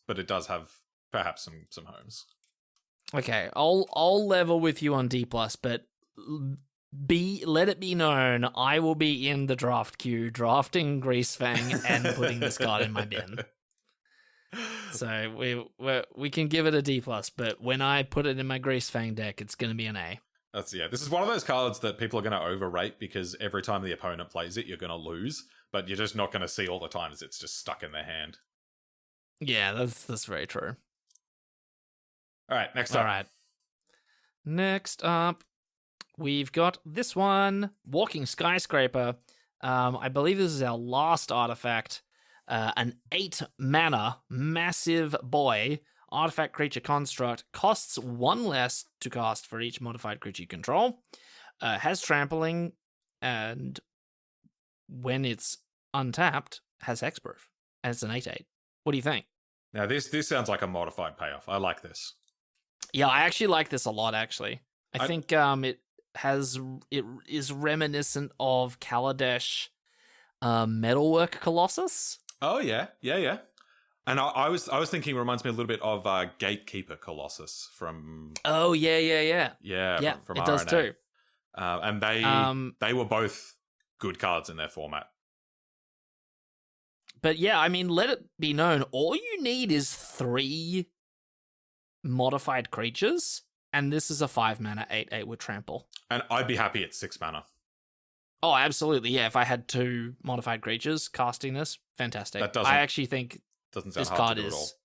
but it does have perhaps some homes. Okay, I'll level with you on D+, but let it be known I will be in the draft queue drafting Grease Fang and putting this card in my bin. So we can give it a D+, but when I put it in my Grease Fang deck, it's going to be an A. This is one of those cards that people are going to overrate because every time the opponent plays it, you're going to lose, but you're just not going to see all the times it's just stuck in their hand. Yeah, that's very true. All right, next up. All right. Next up, we've got this one, Walking Skyscraper. I believe this is our last artifact. An 8-mana massive boy artifact creature construct, costs 1 less to cast for each modified creature you control, has trampling, and when it's untapped, has hexproof, and it's an 8/8. What do you think? Now, this sounds like a modified payoff. I like this. Yeah, I actually like this a lot, actually. I think it is reminiscent of Kaladesh Metalwork Colossus. Oh, yeah. And I was thinking, it reminds me a little bit of Gatekeeper Colossus from... Oh, yeah. Yeah, from it RNA. does too. And they were both good cards in their format. But yeah, I mean, let it be known, all you need is 3 modified creatures, and this is a 5-mana 8/8 with trample. And I'd be happy at 6 mana. Oh, absolutely, yeah. If I had 2 modified creatures casting this, fantastic. I actually think doesn't sound this hard card to do at all. is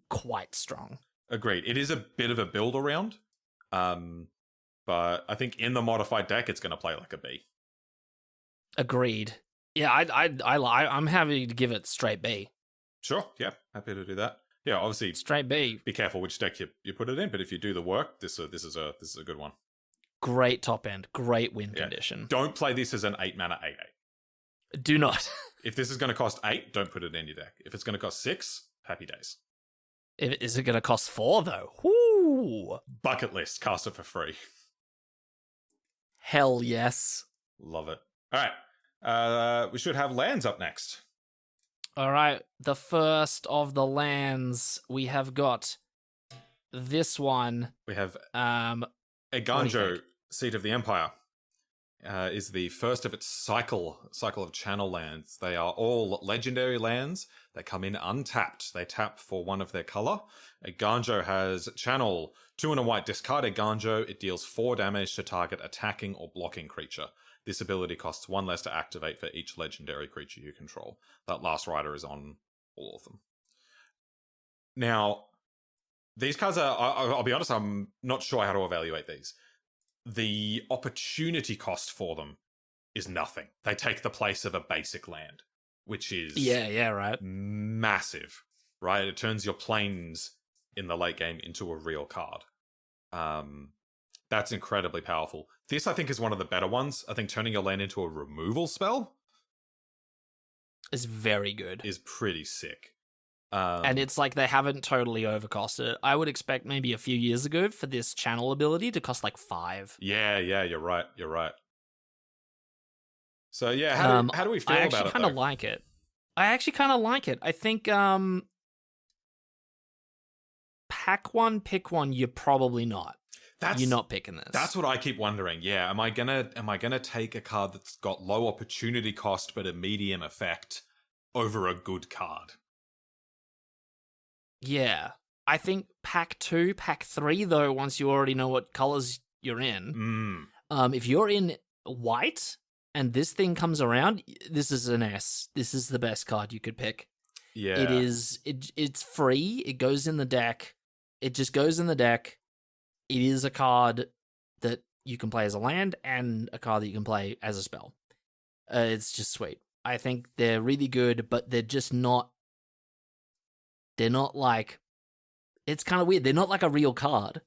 quite strong. Agreed. It is a bit of a build around, but I think in the modified deck, it's going to play like a B. Agreed. Yeah, I'm happy to give it straight B. Sure, yeah, happy to do that. Yeah, obviously, straight B. Be careful which deck you put it in, but if you do the work, this is a good one. Great top end, great win condition. Don't play this as an 8-mana 8/8. Do not. If this is going to cost 8, don't put it in your deck. If it's going to cost 6, happy days. Is it going to cost 4 though? Woo! Bucket list, cast it for free. Hell yes. Love it. All right, we should have lands up next. All right, the first of the lands, we have got this one. We have Eiganjo, Seat of the Empire. Is the first of its cycle of channel lands. They are all legendary lands that come in untapped. They tap for 1 of their color. Eiganjo has channel, 2 and a white, discard Eiganjo. It deals 4 damage to target attacking or blocking creature. This ability costs 1 less to activate for each legendary creature you control. That last rider is on all of them. Now, these cards are, I'll be honest, I'm not sure how to evaluate these. The opportunity cost for them is nothing. They take the place of a basic land, which is right, massive, right? It turns your planes in the late game into a real card. That's incredibly powerful. This, I think, is one of the better ones. I think turning your land into a removal spell is very good. Is pretty sick. And it's like they haven't totally overcosted it. I would expect maybe a few years ago for this channel ability to cost like 5. Yeah, you're right. So yeah, how do we feel about it? I actually kind of like it. I think pack 1, pick 1, you're probably not. You're not picking this. That's what I keep wondering. Yeah, am I gonna take a card that's got low opportunity cost but a medium effect over a good card? Yeah. I think pack 2, pack 3, though, once you already know what colors you're in. If you're in white and this thing comes around, this is an S. This is the best card you could pick. Yeah. It's free. It goes in the deck. It just goes in the deck. It is a card that you can play as a land and a card that you can play as a spell. It's just sweet. I think they're really good, but they're just not. They're not like. It's kind of weird. They're not like a real card.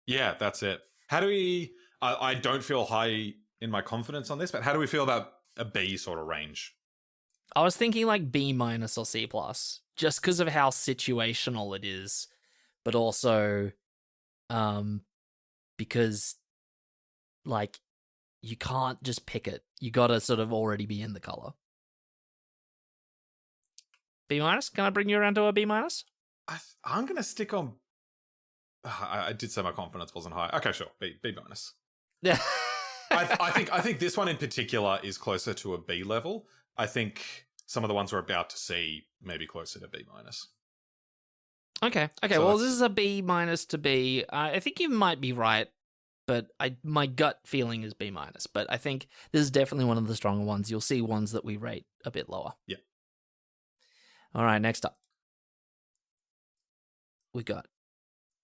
Yeah, that's it. How do we... I don't feel high in my confidence on this, but how do we feel about a B sort of range? I was thinking like B- or C+, just because of how situational it is, but also because like you can't just pick it. You gotta sort of already be in the color. B-? Can I bring you around to a B-? I'm going to stick on... I did say my confidence wasn't high. Okay, sure. B minus. Yeah. I think this one in particular is closer to a B level. I think some of the ones we're about to see maybe closer to B minus. Okay. So well, this is a B- to B. I think you might be right, but my gut feeling is B-. But I think this is definitely one of the stronger ones. You'll see ones that we rate a bit lower. Yeah. All right, next up. We got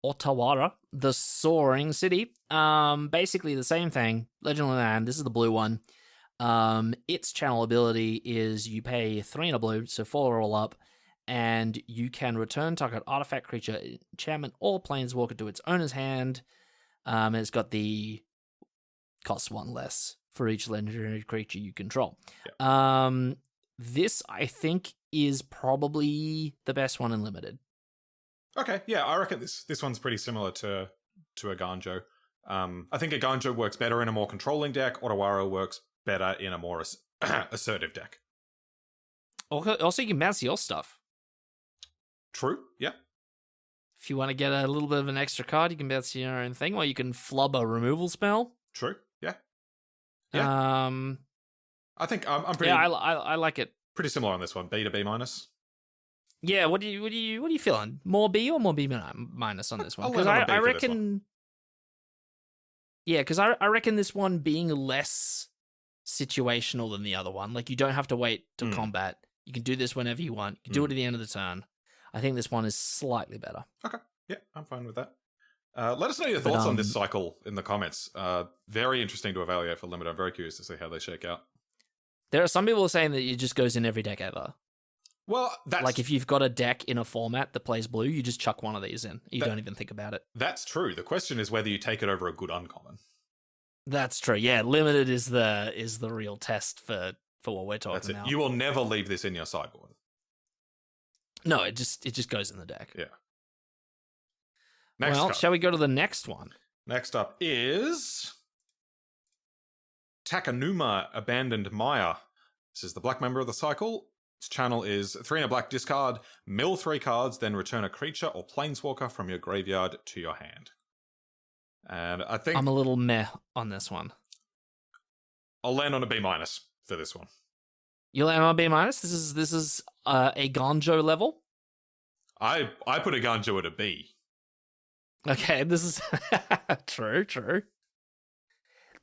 Ottawara, the Soaring City. Basically the same thing. Legendary Land. This is the blue one. Its channel ability is you pay 3 and a blue, so 4 all up, and you can return target artifact, creature, enchantment, or planeswalker to its owner's hand. And it's got the cost 1 less for each legendary creature you control. Yep. This, I think, is probably the best one in Limited. Okay, yeah, I reckon this one's pretty similar to a Ganjo. I think a Ganjo works better in a more controlling deck. Ottawara works better in a more assertive deck. Also, you can bounce your stuff. True, yeah. If you want to get a little bit of an extra card, you can bounce your own thing, or you can flub a removal spell. True, yeah. I think I'm pretty... Yeah, I like it. Pretty similar on this one, B to B minus. Yeah, what are you feeling? More B or more B- on this one? Because I reckon... Yeah, because I reckon this one being less situational than the other one. Like, you don't have to wait to combat. You can do this whenever you want. You can do it at the end of the turn. I think this one is slightly better. Okay. Yeah, I'm fine with that. Let us know your thoughts on this cycle in the comments. Very interesting to evaluate for Limited. I'm very curious to see how they shake out. There are some people saying that it just goes in every deck ever. Well, that's... Like, if you've got a deck in a format that plays blue, you just chuck one of these in. You don't even think about it. That's true. The question is whether you take it over a good uncommon. That's true. Yeah, Limited is the real test for what we're talking about. You will never leave this in your sideboard. No, it just goes in the deck. Yeah. Next up. Shall we go to the next one? Next up is Takanuma, Abandoned Maya. This is the black member of the cycle. Its channel is 3 and a black, discard, mill 3 cards, then return a creature or planeswalker from your graveyard to your hand. And I think... I'm a little meh on this one. I'll land on a B- for this one. You land on a B-? This is a Ganjo level? I put a Ganjo at a B. Okay, this is... True.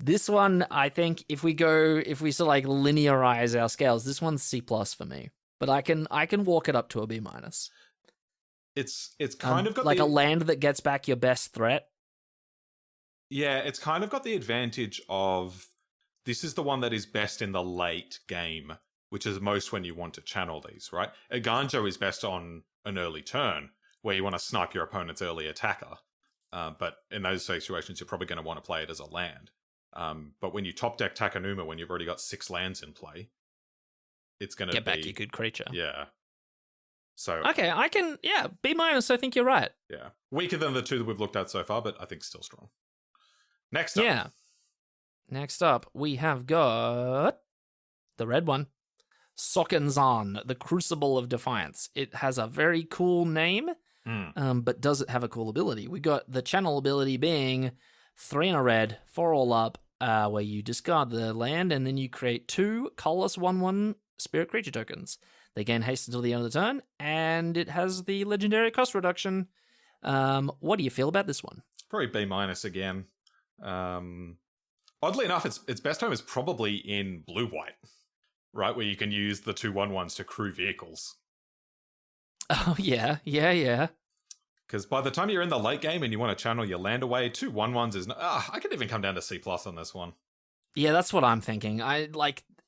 This one, I think, if we sort of like linearize our scales, this one's C+ for me. But I can walk it up to a B-. It's kind of got like a land that gets back your best threat. Yeah, it's kind of got the advantage of this is the one that is best in the late game, which is most when you want to channel these, right? A Ganjo is best on an early turn, where you want to snipe your opponent's early attacker. But in those situations, you're probably going to want to play it as a land. But when you top deck Takanuma, when you've already got 6 lands in play, it's going to get back your good creature. Yeah. So okay, B-. I think you're right. Yeah, weaker than the 2 that we've looked at so far, but I think still strong. Next up. Yeah. Next up, we have got the red one, Sokenzan, the Crucible of Defiance. It has a very cool name, but does it have a cool ability? We got the channel ability being 3 and a red, 4 all up, where you discard the land and then you create 2 colorless 1/1 spirit creature tokens. They gain haste until the end of the turn, and it has the legendary cost reduction. What do you feel about this one? Probably B- again. Oddly enough, its best home is probably in blue-white, right? Where you can use the 2/1/1s to crew vehicles. Oh, yeah. Because by the time you're in the late game and you want to channel your land away, 2 1/1s is... I could even come down to C+ on this one. Yeah, that's what I'm thinking.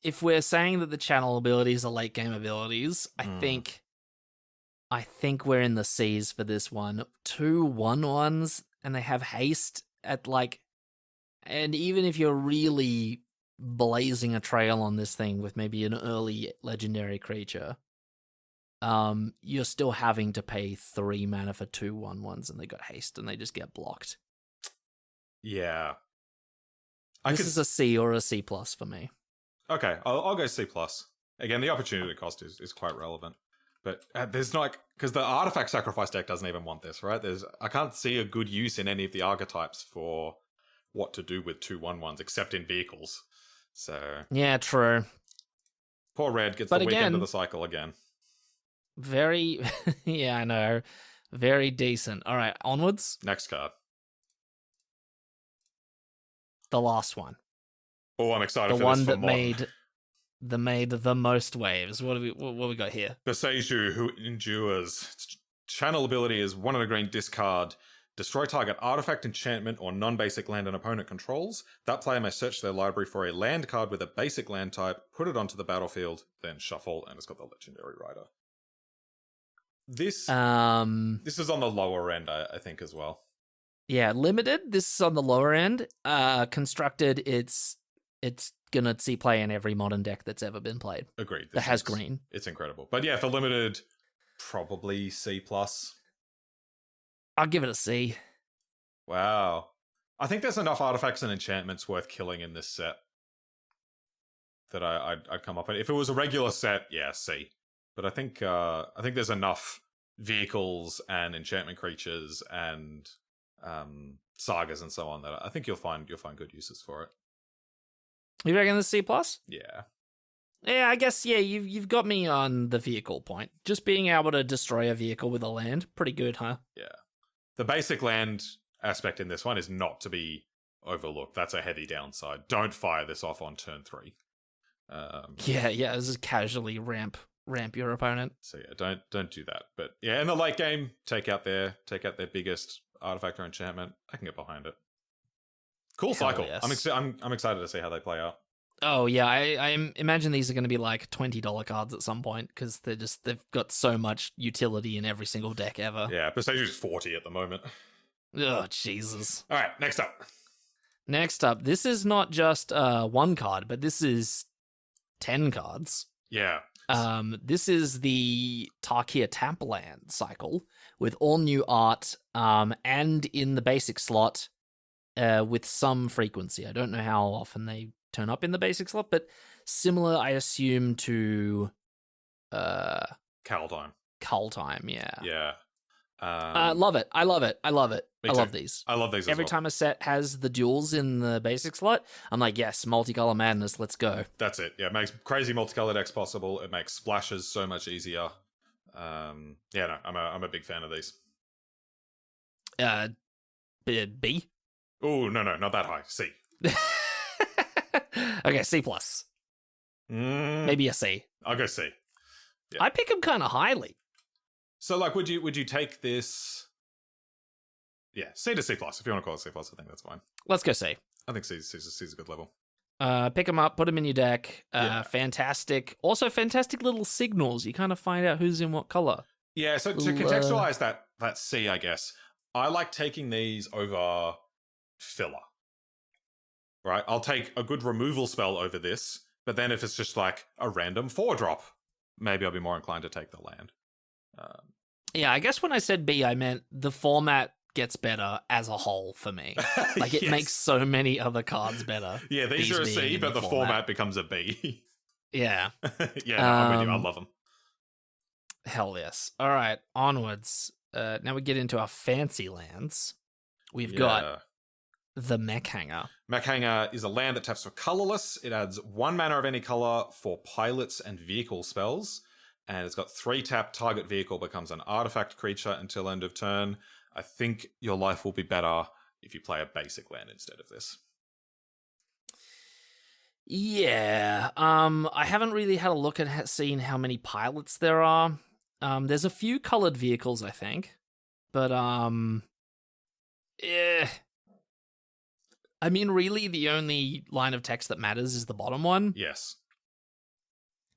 If we're saying that the channel abilities are late game abilities, I think we're in the C's for this one. 2 1/1s, and they have haste at and even if you're really blazing a trail on this thing with maybe an early legendary creature, you're still having to pay 3 mana for 2 1/1s, and they got haste and they just get blocked. Yeah. This is a C or a C+ for me. Okay, I'll go C+. Again, the opportunity cost is quite relevant. But there's not... Because the artifact sacrifice deck doesn't even want this, right? I can't see a good use in any of the archetypes for what to do with 2 1/1s, except in vehicles. So... Yeah, true. Poor Red gets the weekend of the cycle again. Very... yeah, I know. Very decent. All right, onwards. Next card. The last one. Oh, I'm excited the for one this. That made the most waves. What we got here? Beseiju, who endures. Its channel ability is 1 and a green, discard. Destroy target artifact, enchantment, or non-basic land an opponent controls. That player may search their library for a land card with a basic land type, put it onto the battlefield, then shuffle, and it's got the legendary rider. This is on the lower end, I think, as well. Yeah, limited. This is on the lower end. Constructed, it's gonna see play in every modern deck that's ever been played. Agreed. That has green. It's incredible. But yeah, for limited, probably C+. I'll give it a C. Wow. I think there's enough artifacts and enchantments worth killing in this set that I'd come up with. If it was a regular set, yeah, C. But I think there's enough vehicles and enchantment creatures and sagas and so on that I think you'll find good uses for it. You reckon the C+? Yeah. Yeah, I guess, yeah, you've got me on the vehicle point. Just being able to destroy a vehicle with a land, pretty good, huh? Yeah. The basic land aspect in this one is not to be overlooked. That's a heavy downside. Don't fire this off on turn 3. Yeah, this is casually ramp your opponent. So yeah, don't do that. But yeah, in the late game, take out their biggest artifact or enchantment. I can get behind it. Cool cycle. Yes. I'm excited to see how they play out. Oh yeah, I imagine these are going to be like $20 cards at some point because they've got so much utility in every single deck ever. Yeah, Beseju's 40 at the moment. Oh Jesus! All right, next up. Next up, this is not just 1 card, but this is 10 cards. Yeah. This is the Tarkia Tamplan cycle with all new art, and in the basic slot, with some frequency. I don't know how often they turn up in the basic slot, but similar, I assume, to Kaldheim. Kaldheim, yeah. Yeah. Love it. I love it. I love these. I love these Every time a set has the duels in the basic slot, I'm like, yes, multicolor madness, let's go. That's it. Yeah, it makes crazy multicolor decks possible. It makes splashes so much easier. Yeah, no, I'm a big fan of these. B? Oh, no, not that high. C. Okay, C+. Maybe a C. I'll go C. Yeah. I pick them kind of highly. So, like, would you take this? Yeah, C to C+. If you want to call it C+, I think that's fine. Let's go C. I think C's a good level. Pick them up, put them in your deck. Yeah. Fantastic. Also, fantastic little signals. You kind of find out who's in what color. Yeah, so to contextualize that C, I guess, I like taking these over filler. Right? I'll take a good removal spell over this, but then if it's just like a random 4-drop, maybe I'll be more inclined to take the land. Yeah, I guess when I said B, I meant the format gets better as a whole for me. Like, it makes so many other cards better. Yeah, these are a C, but the format becomes a B. Yeah. Yeah, no, I'm with you. I love them. Hell yes. All right, onwards. Now we get into our fancy lands. We've got the Mech Hanger. Mech Hanger is a land that taps for colorless. It adds 1 mana of any color for pilots and vehicle spells. And it's got 3 tap, target vehicle becomes an artifact creature until end of turn. I think your life will be better if you play a basic land instead of this. Yeah. I haven't really had a look at seeing how many pilots there are. There's a few colored vehicles, I think, but I mean, really, the only line of text that matters is the bottom one. Yes.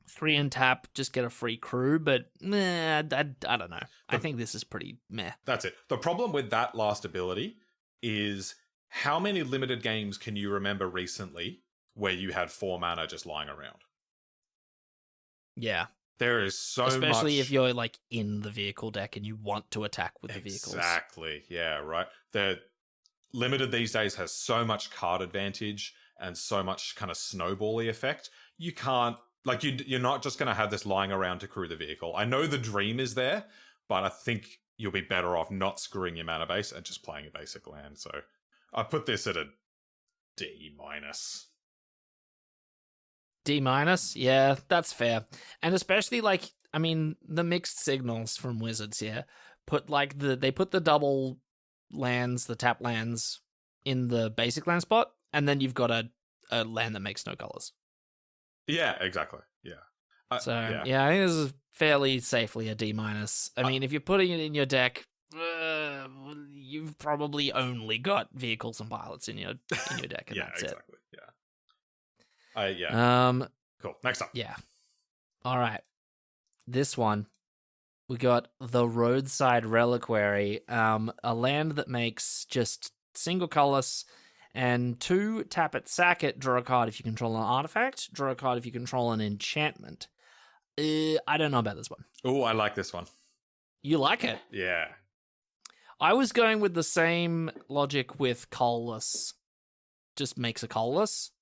3 and tap, just get a free crew, but I don't know. I think this is pretty meh. That's it. The problem with that last ability is how many limited games can you remember recently where you had 4 mana just lying around? Yeah. There is so much... Especially if you're, like, in the vehicle deck and you want to attack with the vehicles. Exactly. Yeah, right. The limited these days has so much card advantage and so much kind of snowbally effect. You can't... Like, you're not just going to have this lying around to crew the vehicle. I know the dream is there, but I think you'll be better off not screwing your mana base and just playing a basic land. So I put this at a D-. D-? Yeah, that's fair. And especially, like, I mean, the mixed signals from Wizards here they put the double lands, the tap lands, in the basic land spot, and then you've got a land that makes no colors. Yeah, exactly. Yeah. I think this is fairly safely a D-. I mean, if you're putting it in your deck, you've probably only got vehicles and pilots in your deck, and that's exactly. Yeah. Cool. Next up. Yeah. All right. This one, we got the Roadside Reliquary, a land that makes just single colorless. And 2, tap it, sack it, draw a card if you control an artifact, draw a card if you control an enchantment. I don't know about this one. Oh, I like this one. You like it? Yeah. I was going with the same logic with colorless. Just makes a colorless.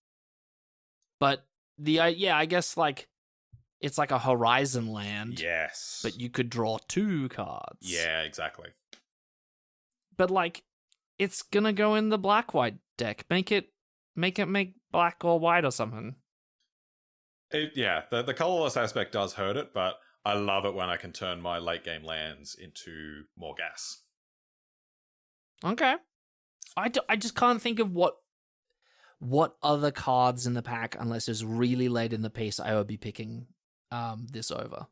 But I guess, like, it's like a horizon land. Yes. But you could draw 2 cards. Yeah, exactly. But, like, it's gonna go in the black-white deck. Make it make black or white or something. The colorless aspect does hurt it, but I love it when I can turn my late game lands into more gas. Okay. I just can't think of what other cards in the pack, unless it's really late in the piece, I would be picking this over.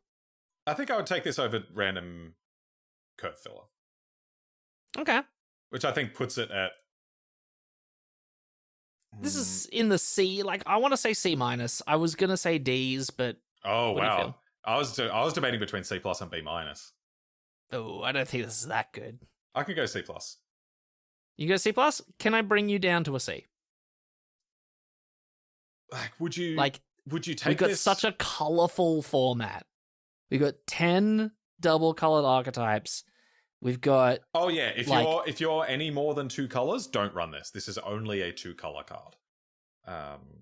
I think I would take this over random curve filler. Okay. Which I think puts it at... This is in the C. Like, I want to say C-. I was going to say Ds, but... Oh, what do you feel? I was debating between C+ and B-. Oh, I don't think this is that good. I could go C+. You go C+? Can I bring you down to a C? Like, would you take we've got this? such a colorful format. We've got 10 double-colored archetypes. We've got... Oh, yeah. If you're any more than 2 colors, don't run this. This is only a 2-color card.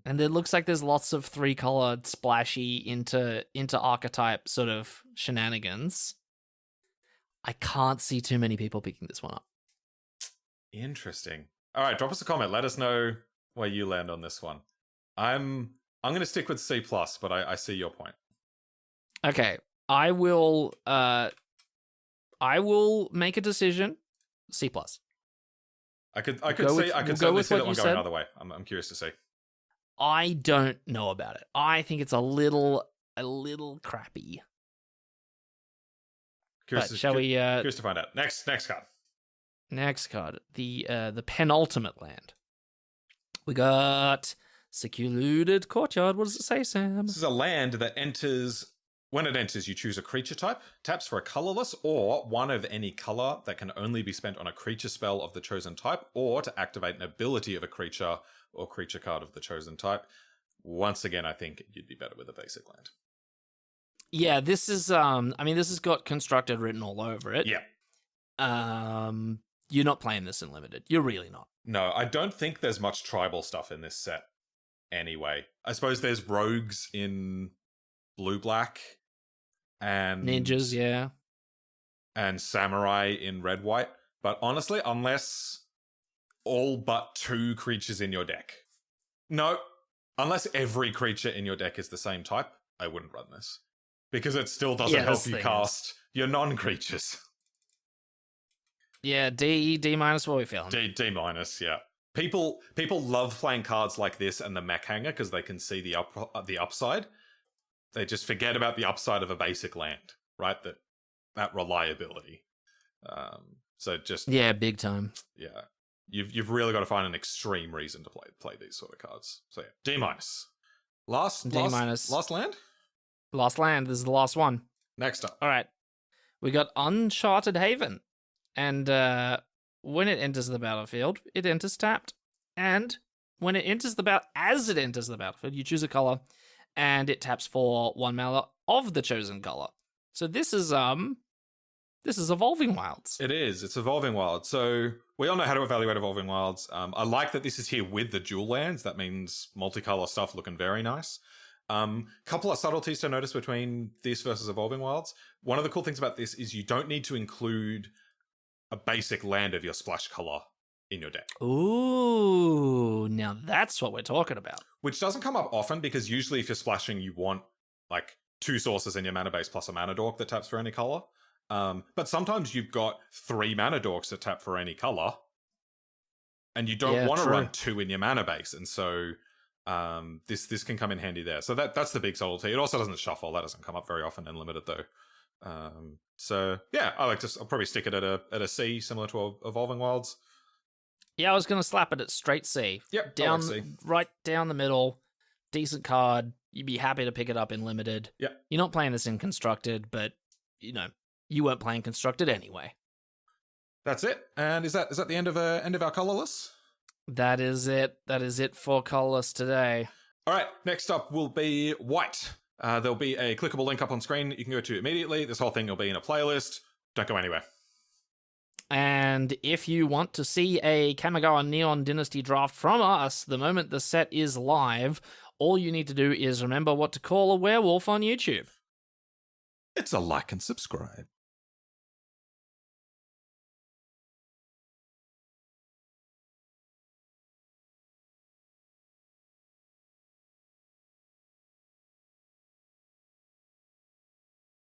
And it looks like there's lots of 3-colored splashy into archetype sort of shenanigans. I can't see too many people picking this one up. Interesting. All right, drop us a comment. Let us know where you land on this one. I'm going to stick with C+, but I see your point. Okay, I will make a decision. C+. I could certainly see that one going another way. I'm curious to see. I don't know about it. I think it's a little crappy. Curious to find out. Next card. Next card, the penultimate land. We got Seculuded Courtyard. What does it say, Sam? This is a land that enters... When it enters, you choose a creature type, taps for a colorless, or one of any color that can only be spent on a creature spell of the chosen type, or to activate an ability of a creature or creature card of the chosen type. Once again, I think you'd be better with a basic land. Yeah, this is, this has got constructed written all over it. Yeah. You're not playing this in limited. You're really not. No, I don't think there's much tribal stuff in this set anyway. I suppose there's rogues in blue-black. And ninjas, yeah. And samurai in red-white. But honestly, unless all but 2 creatures in your deck. No, unless every creature in your deck is the same type, I wouldn't run this. Because it still doesn't help you cast your non-creatures. Yeah, D-. What are we feeling? D-, yeah. People love playing cards like this and the Mech Hanger because they can see the upside. They just forget about the upside of a basic land, right? That that reliability. So just Yeah, big time. yeah, you've really got to find an extreme reason to play these sort of cards. So yeah, D-. Last D-. Last land. Last land. This is the last one. Next up. All right. We got Uncharted Haven. And when it enters the battlefield, it enters tapped. And when it enters as it enters the battlefield, you choose a color, and it taps for 1 mana of the chosen color. So this is Evolving Wilds. It is. It's Evolving Wilds. So we all know how to evaluate Evolving Wilds. I like that this is here with the dual lands. That means multicolor stuff looking very nice. Couple of subtleties to notice between this versus Evolving Wilds. One of the cool things about this is you don't need to include a basic land of your splash color in your deck. Ooh, now that's what we're talking about. Which doesn't come up often, because usually if you're splashing, you want like 2 sources in your mana base plus a mana dork that taps for any color. But sometimes you've got 3 mana dorks that tap for any color, and you don't want to run 2 in your mana base, and so this can come in handy there. So that's the big subtlety. It also doesn't shuffle. That doesn't come up very often in limited though. So yeah, I'll probably stick it at a C, similar to Evolving Wilds. Yeah, I was gonna slap it at straight C. Yep, down, C. right down the middle. Decent card. You'd be happy to pick it up in limited. Yeah, you're not playing this in constructed, but you weren't playing constructed anyway. That's it. And is that the end of our colorless? That is it. That is it for colorless today. All right. Next up will be white. There'll be a clickable link up on screen you can go to immediately. This whole thing will be in a playlist. Don't go anywhere. And if you want to see a Kamigawa Neon Dynasty draft from us the moment the set is live, all you need to do is remember what to call a werewolf on YouTube. It's a like and subscribe.